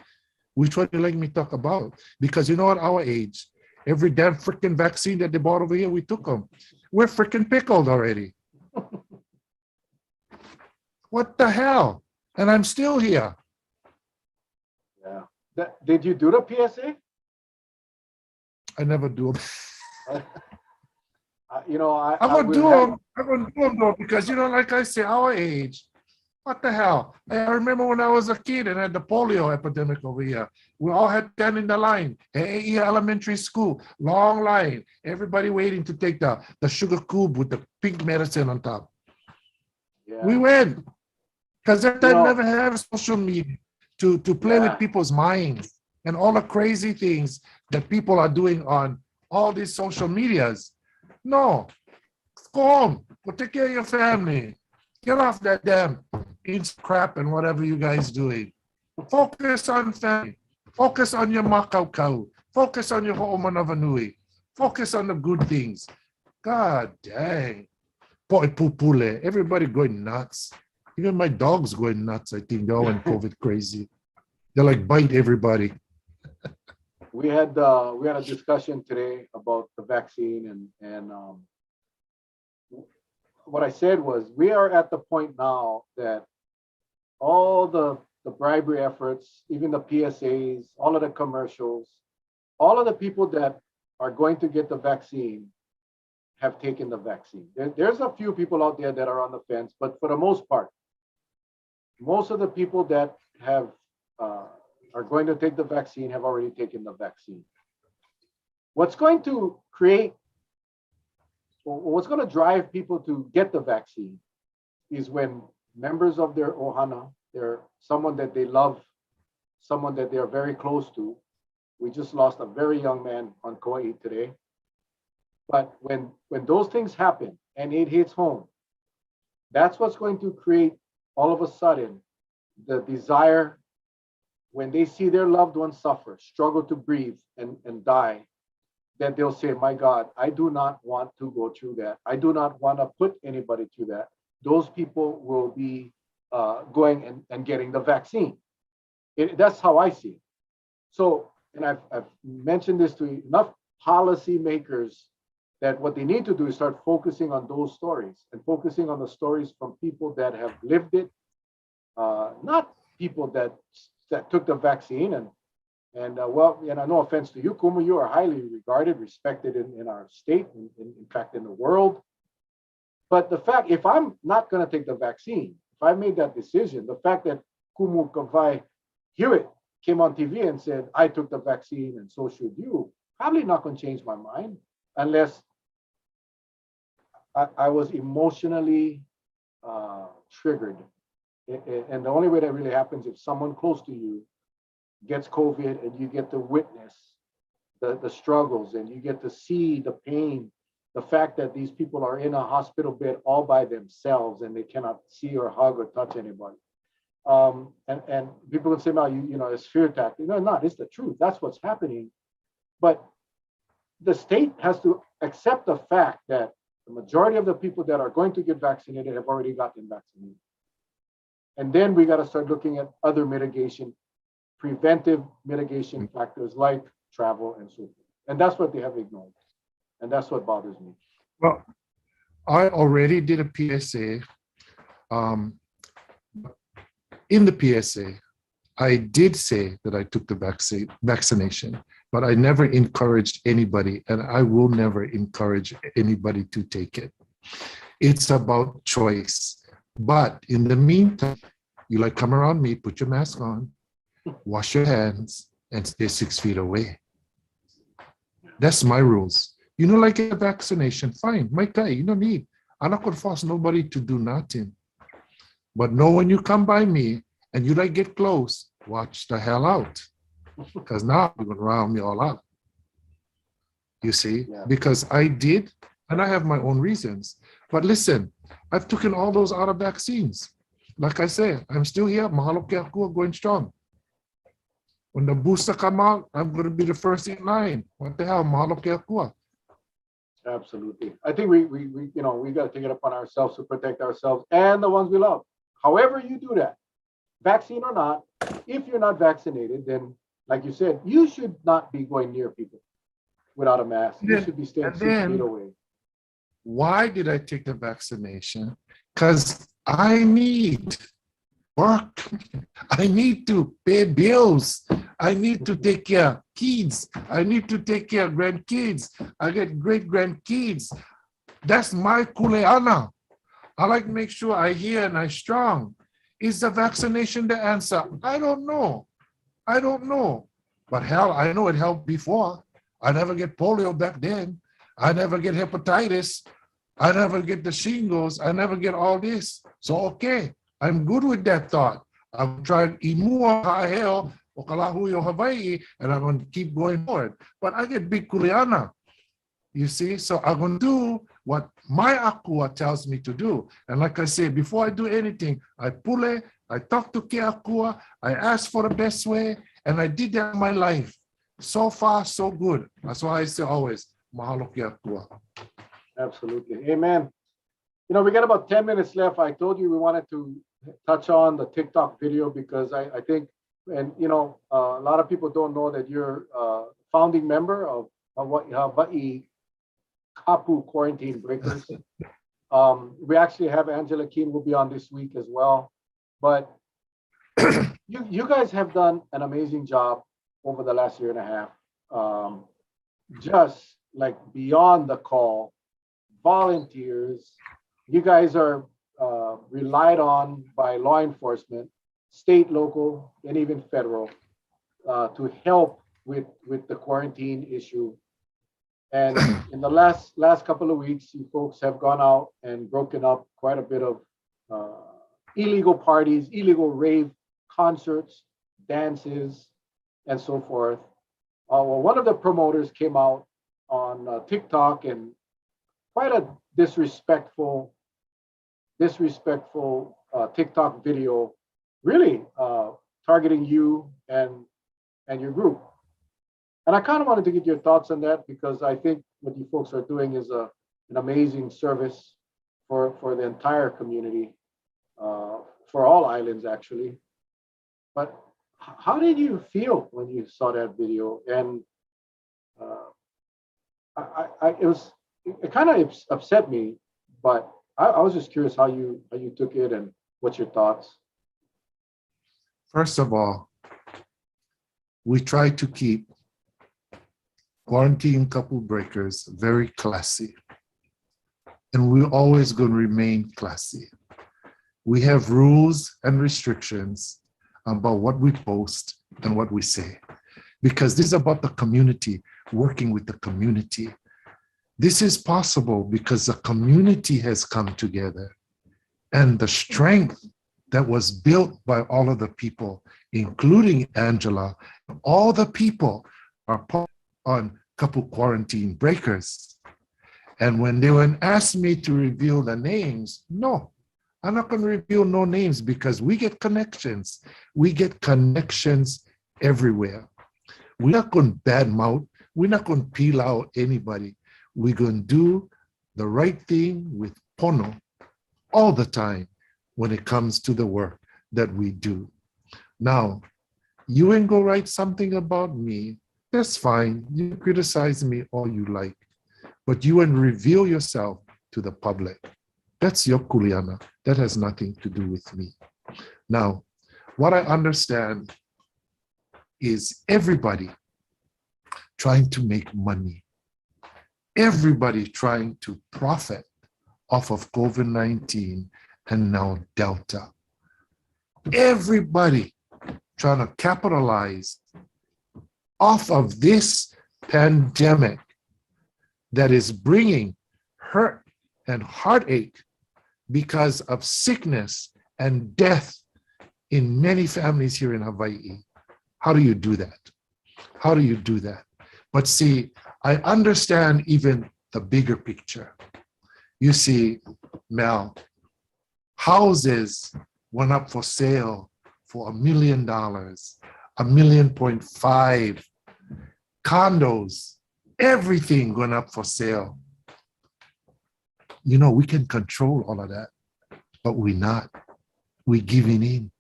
S2: Which one do you like me to talk about? Because at our age, every damn freaking vaccine that they bought over here, we took them. We're freaking pickled already. What the hell? And I'm still here.
S1: Yeah. Did you do the PSA?
S2: I never do them.
S1: I'm
S2: going to do them. I'm going to do them though, because, like I say, our age, what the hell? I remember when I was a kid and had the polio epidemic over here. We all had to stand in the line. AE elementary school, long line. Everybody waiting to take the sugar cube with the pink medicine on top.
S1: Yeah.
S2: We went. Because that time never have social media to play with people's minds and all the crazy things that people are doing on all these social medias. No. Go home. Go take care of your family. Get off that damn crap and whatever you guys doing. Focus on family. Focus on your makau. Focus on your ho'omanavanui. Focus on the good things. God dang. Po'epupule. Everybody going nuts. Even my dog's going nuts. I think they all went COVID crazy. They're like bite everybody.
S1: We had a discussion today about the vaccine and what I said was we are at the point now that all the bribery efforts, even the PSAs, all of the commercials, all of the people that are going to get the vaccine have taken the vaccine. There's a few people out there that are on the fence, but for the most part, most of the people that have are going to take the vaccine have already taken the vaccine. What's going to drive people to get the vaccine is when members of their ohana, they're someone that they love, someone that they are very close to, We just lost a very young man on Kauai today. But when those things happen and it hits home, that's what's going to create all of a sudden the desire when they see their loved ones suffer, struggle to breathe and die, that they'll say, my God, I do not want to go through that. I do not want to put anybody through that. Those people will be going and getting the vaccine. That's how I see it. So, and I've mentioned this to enough policymakers that what they need to do is start focusing on those stories and focusing on the stories from people that have lived it, not people that took the vaccine and well, and no offense to you, Kumu, you are highly regarded, respected in our state, in fact, in the world. But the fact, if I'm not going to take the vaccine, if I made that decision, the fact that Kumu Kavai Hewett came on TV and said, I took the vaccine and so should you, probably not going to change my mind unless I was emotionally triggered. And the only way that really happens if someone close to you gets COVID and you get to witness the struggles and you get to see the pain, the fact that these people are in a hospital bed all by themselves and they cannot see or hug or touch anybody. And people can say, well, you know, it's fear tactic. No, not. It's the truth. That's what's happening. But the state has to accept the fact that the majority of the people that are going to get vaccinated have already gotten vaccinated. And then we got to start looking at other mitigation, preventive mitigation factors like travel and so forth. And that's what they have ignored. And that's what bothers me.
S2: Well, I already did a PSA. In the PSA, I did say that I took the vaccination, but I never encouraged anybody, and I will never encourage anybody to take it. It's about choice. But in the meantime, you like come around me, put your mask on, wash your hands, and stay 6 feet away. That's my rules. You know, like a vaccination, fine, my guy, you don't need. I'm not going to force nobody to do nothing. But know when you come by me and you like get close, watch the hell out. Because now you're going to round me all up. You see, because I did, and I have my own reasons. But listen, I've taken all those other vaccines. Like I said, I'm still here. Mahalo ke ako, going strong. When the booster come out, I'm going to be the first in line. What the hell, mahalo ke ako.
S1: Absolutely. I think we you know, we got to take it upon ourselves to protect ourselves and the ones we love. However you do that, vaccine or not, if you're not vaccinated, then like you said, you should not be going near people without a mask. You should be staying 6 feet away.
S2: Why did I take the vaccination? Because I need work. I need to pay bills. I need to take care of kids. I need to take care of grandkids. I get great grandkids. That's my kuleana. I like to make sure I hear and I'm strong. Is the vaccination the answer? I don't know. I don't know. But hell, I know it helped before. I never get polio back then. I never get hepatitis. I never get the shingles. I never get all this. So, okay, I'm good with that thought. I'm trying imua ha'aheo o kalahui o Hawaii, and I'm going to keep going forward. But I get big kuleana. You see, so I'm going to do what my akua tells me to do. And like I say, before I do anything, I pule, I talk to ke akua, I ask for the best way, and I did that in my life. So far, so good. That's why I say always, mahalo ke akua.
S1: Absolutely. Amen. You know, we got about 10 minutes left. I told you we wanted to touch on the TikTok video because I think, and you know, a lot of people don't know that you're a founding member of Hawaii Kapu Quarantine Breakers. We actually have Angela Keen will be on this week as well. But you guys have done an amazing job over the last year and a half. Just like beyond the call, volunteers, you guys are relied on by law enforcement, state, local, and even federal to help with the quarantine issue. And in the last couple of weeks, you folks have gone out and broken up quite a bit of illegal parties, illegal rave concerts, dances, and so forth. well, one of the promoters came out on TikTok and quite a disrespectful TikTok video, really targeting you and your group. And I kind of wanted to get your thoughts on that because I think what you folks are doing is an amazing service for the entire community, for all islands actually. But how did you feel when you saw that video? And uh, it kind of upset me, but I was just curious how you took it and what's your thoughts.
S2: First of all, we try to keep quarantine couple breakers very classy. And we're always going to remain classy. We have rules and restrictions about what we post and what we say, because this is about the community, working with the community. This is possible because the community has come together, and the strength that was built by all of the people, including Angela, all the people are part on couple quarantine breakers. And when they were asked me to reveal the names, no, I'm not going to reveal no names because we get connections. We get connections everywhere. We're not going to badmouth. We're not going to peel out anybody. We're going to do the right thing with pono all the time when it comes to the work that we do. Now, you ain't go write something about me. That's fine. You criticize me all you like, but you ain't reveal yourself to the public. That's your kuleana. That has nothing to do with me. Now, what I understand is everybody trying to make money. Everybody trying to profit off of COVID-19 and now Delta. Everybody trying to capitalize off of this pandemic that is bringing hurt and heartache because of sickness and death in many families here in Hawaii. How do you do that? How do you do that? But see, I understand even the bigger picture. You see, Mel, houses went up for sale for $1 million, $1.5 million, condos, everything going up for sale. You know, we can control all of that, but we're not. We're giving in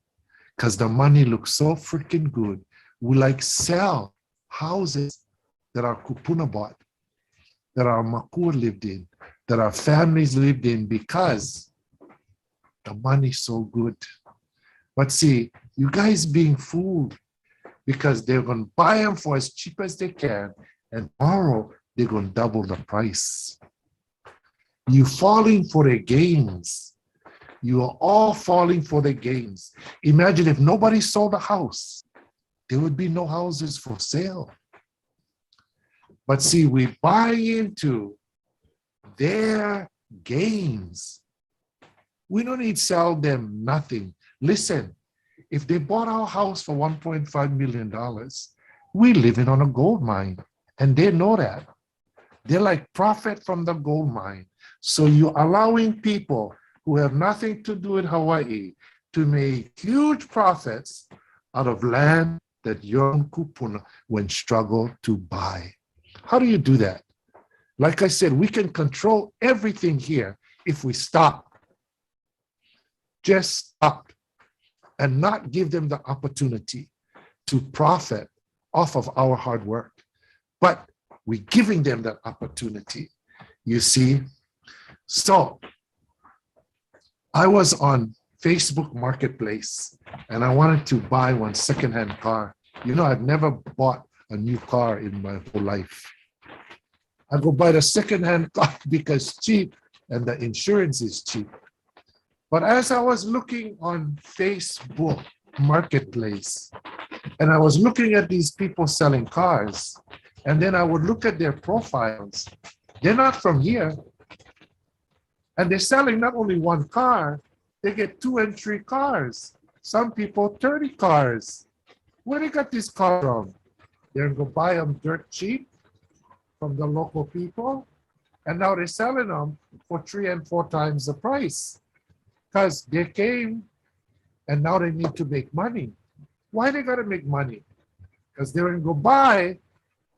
S2: because the money looks so freaking good. We like sell houses that our kupuna bought, that our makua lived in, that our families lived in because the money's so good. But see, you guys being fooled because they're going to buy them for as cheap as they can, and tomorrow they're going to double the price. You're falling for their games. You are all falling for their games. Imagine if nobody sold a house, there would be no houses for sale. But see, we buy into their games. We don't need to sell them nothing. Listen, if they bought our house for $1.5 million, we're living on a gold mine, and they know that. They're like profit from the gold mine. So you're allowing people who have nothing to do with Hawaii to make huge profits out of land that young kupuna went struggle to buy. How do you do that? Like I said, we can control everything here if we stop. Just stop and not give them the opportunity to profit off of our hard work. But we're giving them that opportunity, you see. So I was on Facebook Marketplace and I wanted to buy one secondhand car. You know, I've never bought a new car in my whole life. I go buy the secondhand car because it's cheap and the insurance is cheap. But as I was looking on Facebook Marketplace and I was looking at these people selling cars, and then I would look at their profiles, they're not from here. And they're selling not only one car, they get 2 and 3 cars. Some people 30 cars. Where they got this car from? They're going to buy them dirt cheap from the local people. And now they're selling them for 3 and 4 times the price because they came and now they need to make money. Why they got to make money? Because they're going to go buy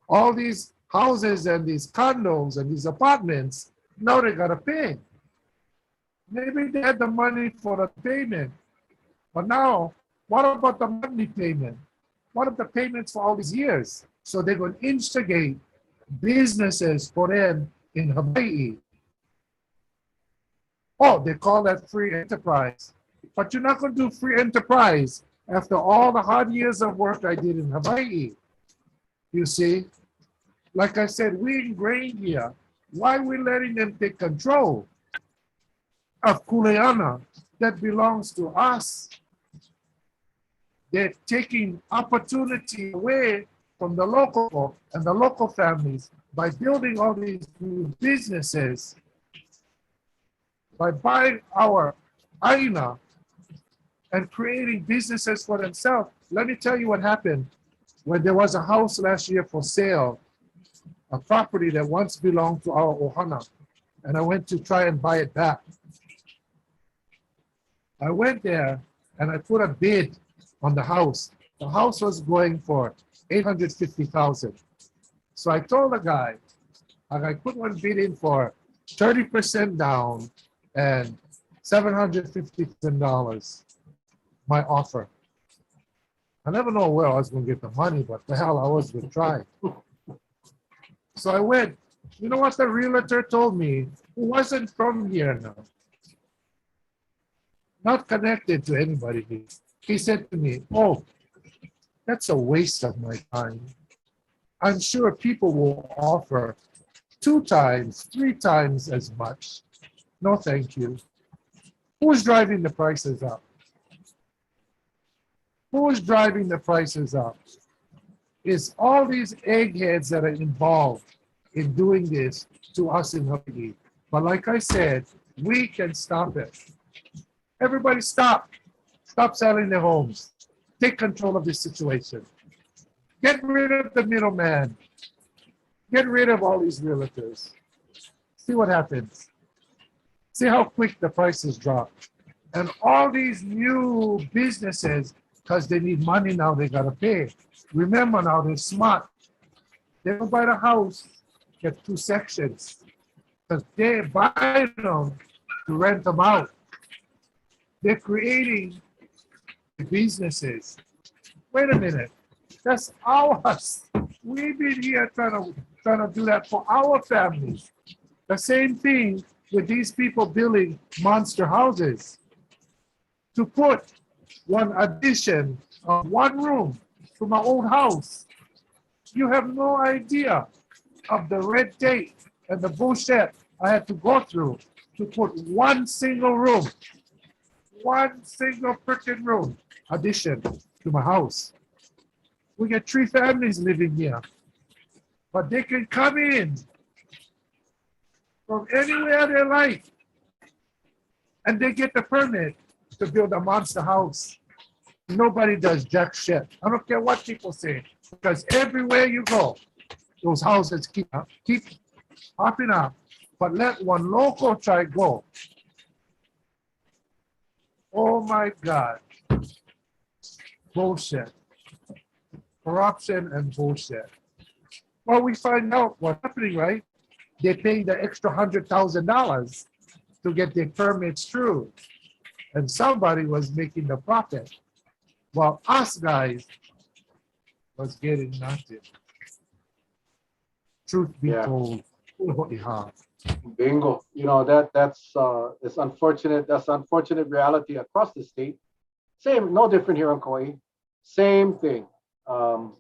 S2: all these houses and these condos and these apartments. Now they got to pay. Maybe they had the money for the payment. But now, what about the monthly payment? What are the payments for all these years? So they're going to instigate businesses for them in Hawaii. Oh, they call that free enterprise. But you're not going to do free enterprise after all the hard years of work I did in Hawaii. You see, like I said, we ingrained here. Why are we letting them take control of Kuleana that belongs to us? They're taking opportunity away from the local and the local families by building all these new businesses, by buying our aina and creating businesses for themselves. Let me tell you what happened when there was a house last year for sale, a property that once belonged to our ohana, and I went to try and buy it back. I went there and I put a bid on the house. The house was going for $850,000. So I told the guy, I put one bid in for 30% down and $750,000, my offer. I never know where I was going to get the money, but the hell I was going to try. So I went. You know what the realtor told me? Who wasn't from here now, not connected to anybody. He said to me, oh, that's a waste of my time. I'm sure people will offer 2 times, 3 times as much. No, thank you. Who's driving the prices up? Who's driving the prices up? It's all these eggheads that are involved in doing this to us in Hawaii. But like I said, we can stop it. Everybody stop. Stop selling their homes. Take control of this situation. Get rid of the middleman. Get rid of all these realtors. See what happens. See how quick the prices drop. And all these new businesses, because they need money now, they got to pay. Remember now, they're smart. They don't buy the house, get 2 sections. Because they buy them to rent them out. They're creating businesses. Wait a minute. That's ours. We've been here trying to do that for our families. The same thing with these people building monster houses. To put one addition of 1 room to my old house, you have no idea of the red tape and the bullshit I had to go through to put 1 single room, 1 single freaking room addition to my house. We get 3 families living here, but they can come in from anywhere they like, and they get the permit to build a monster house. Nobody does jack shit. I don't care what people say, because everywhere you go, those houses keep popping up. But let one local try go. Oh my God. Bullshit. Corruption and bullshit. Well, we find out what's happening, right? They're paying the extra $100,000 to get their permits through. And somebody was making the profit. While us guys was getting nothing. Truth be told.
S1: Bingo. You know, that's it's unfortunate. That's unfortunate reality across the state. Same, no different here in Kauai. Same thing. And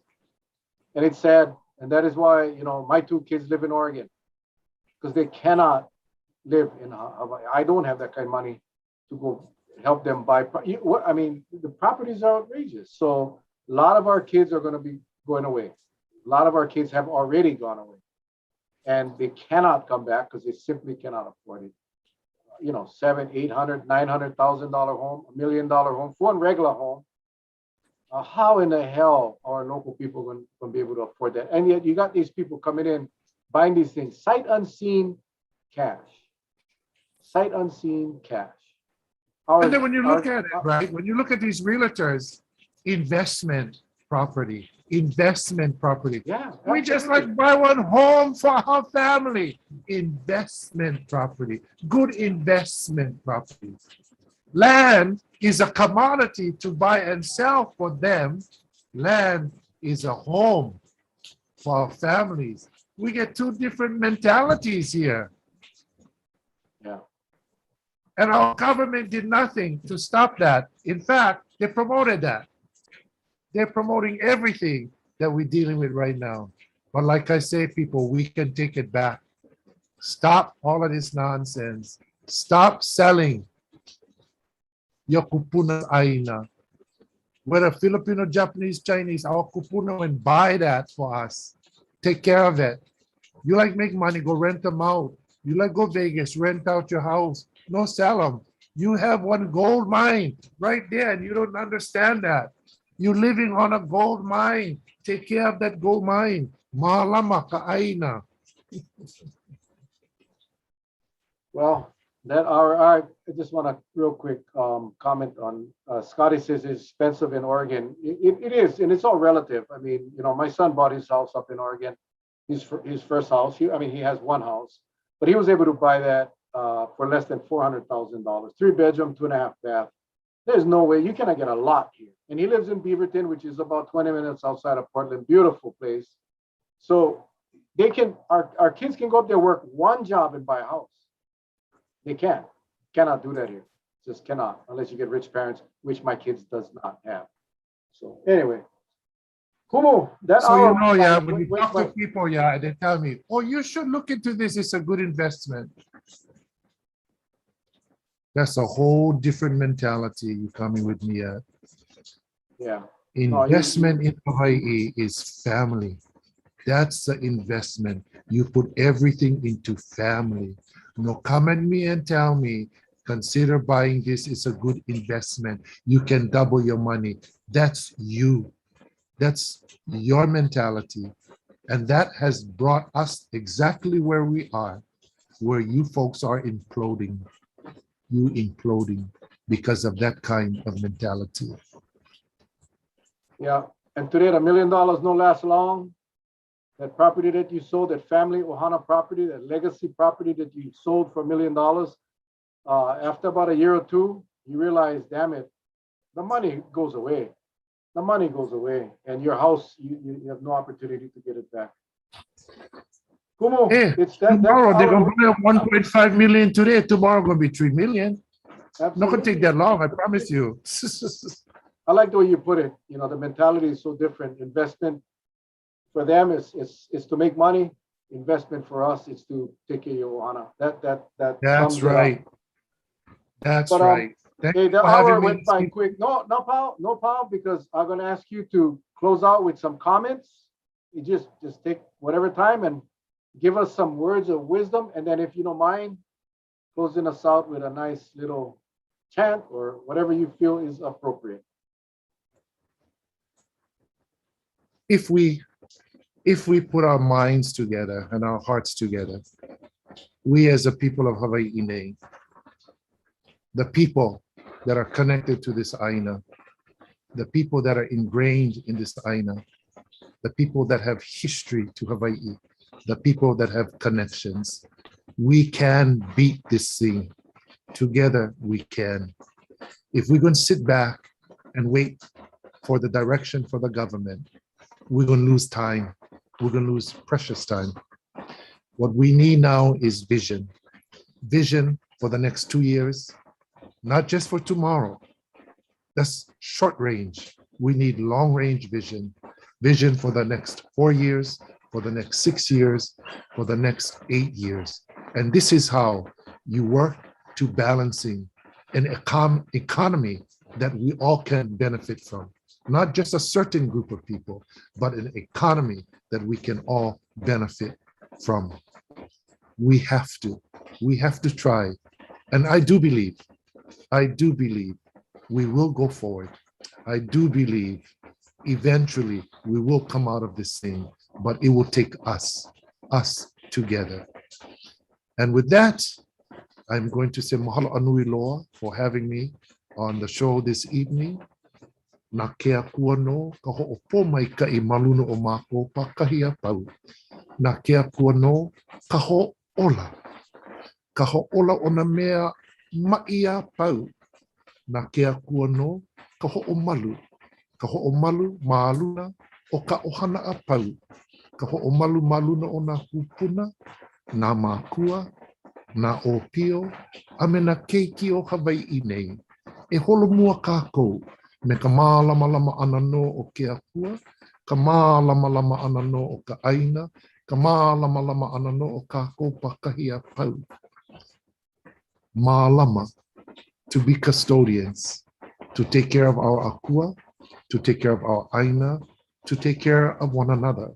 S1: it's sad. And that is why, you know, my 2 kids live in Oregon because they cannot live in Hawaii. I don't have that kind of money to go help them buy. I mean, the properties are outrageous. So a lot of our kids are going to be going away. A lot of our kids have already gone away. And they cannot come back because they simply cannot afford it. You know, $700,000, $800,000, $900,000 home, $1 million home for a regular home. How in the hell are local people going to be able to afford that? And yet you got these people coming in, buying these things, sight unseen cash, sight unseen cash.
S2: And then when you look at it, right, when you look at these realtors, investment property.
S1: Yeah,
S2: We just
S1: absolutely.
S2: like buy one home for our family. Investment property, good investment property. Land is a commodity to buy and sell for them. Land is a home for our families. We get two different mentalities here.
S1: Yeah.
S2: And our government did nothing to stop that. In fact, they promoted that. They're promoting everything that we're dealing with right now. But like I say, people, we can take it back. Stop all of this nonsense. Stop selling your kupuna aina. Whether Filipino, Japanese, Chinese, our kupuna and buy that for us. Take care of it. You like make money, go rent them out. You like go Vegas, rent out your house. No, sell them. You have one gold mine right there and you don't understand that. You're living on a gold mine. Take care of that gold mine. Malama kaaina.
S1: Well, I just want to real quick comment on Scotty says it's expensive in Oregon. It is, and it's all relative. I mean, my son bought his house up in Oregon, his first house. He has one house, but he was able to buy that for less than $400,000, 3 bedroom, 2.5 bath. There's no way you cannot get a lot here. And he lives in Beaverton, which is about 20 minutes outside of Portland. Beautiful place. So our kids can go up there, work one job and buy a house. They cannot do that here. Just cannot, unless you get rich parents, which my kids does not have. So anyway, Kumu, that
S2: So
S1: hour.
S2: yeah, when you talk to people, yeah, they tell me, oh, you should look into this. It's a good investment. That's a whole different mentality you're coming with me at.
S1: Yeah.
S2: Investment in Hawaii is family. That's the investment. You put everything into family. No, come at me and tell me, consider buying this. It's a good investment. You can double your money. That's you. That's your mentality. And that has brought us exactly where we are, where you folks are imploding. You imploding because of that kind of mentality.
S1: Yeah. And today, $1 million no last long. That property that you sold, that family Ohana property, that legacy property that you sold for $1 million, after about a year or two, you realize, damn it, the money goes away. The money goes away. And your house, you have no opportunity to get it back. Kumu,
S2: Hey,
S1: it's that.
S2: tomorrow they're going to buy 1.5 million today. Tomorrow going to be 3 million.
S1: Absolutely.
S2: Not going to take that long, I promise you.
S1: I like the way you put it. The mentality is so different. Investment for them is to make money. Investment for us is to take care of your Ohana.
S2: That's right. That's right.
S1: Hey, the hour went by quick. No, Paul, because I'm going to ask you to close out with some comments. You just take whatever time and give us some words of wisdom. And then if you don't mind, closing us out with a nice little chant or whatever you feel is appropriate.
S2: If we put our minds together and our hearts together, we as a people of Hawaii, the people that are connected to this aina, the people that are ingrained in this aina, the people that have history to Hawaii, the people that have connections, we can beat this thing. Together we can. If we're going to sit back and wait for the direction for the government, we're going to lose time. We're going to lose precious time. What we need now is vision. Vision for the next 2 years, not just for tomorrow. That's short range. We need long range vision. Vision for the next 4 years, for the next 6 years, for the next 8 years. And this is how you work to balancing an economy that we all can benefit from. Not just a certain group of people, but an economy that we can all benefit from. We have to try. And I do believe we will go forward. I do believe Eventually, we will come out of this thing, but it will take us together. And with that, I'm going to say mahalo anui loa for having me on the show this evening. Na kea kua no, ka ho'opo mai ka I maluna o mākou pakahi a pau. Na kea kua no, ka ho'ola. Ka ho'ola o na mea mai a pau. Na kea kua no, ka ho'omalu. Ka ho'omalu maluna o ka ohana a pau. Ka ho'omalu maluna o na kupuna, na mākua, na opio, a me na keiki o Hawaii nei. E holo mua kākou, me ka mālama ana no o ke akua, ka mālama ana no o ka aina, ka mālama ana no o kākou pakahi a pau. Mālama, to be custodians, to take care of our akua, to take care of our aina, to take care of one another.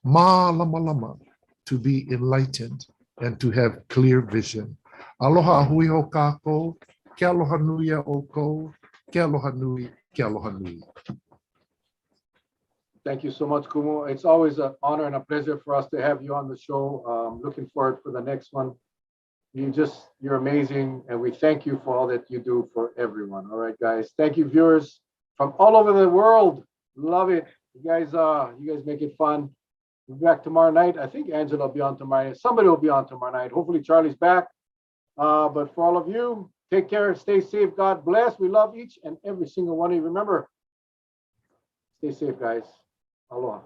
S2: Mālama, to be enlightened and to have clear vision. Aloha ahui ho kākou, ke aloha nui a kou, ke aloha nui, ke aloha nui.
S1: Thank you so much, Kumu. It's always an honor and a pleasure for us to have you on the show. Looking forward for the next one. You're amazing, and we thank you for all that you do for everyone. All right, guys. Thank you, viewers from all over the world. Love it. You guys make it fun. We'll be back tomorrow night. I think Angela will be on tomorrow night. Somebody will be on tomorrow night. Hopefully Charlie's back. But for all of you, take care, stay safe. God bless. We love each and every single one of you. Remember, stay safe, guys. Aloha.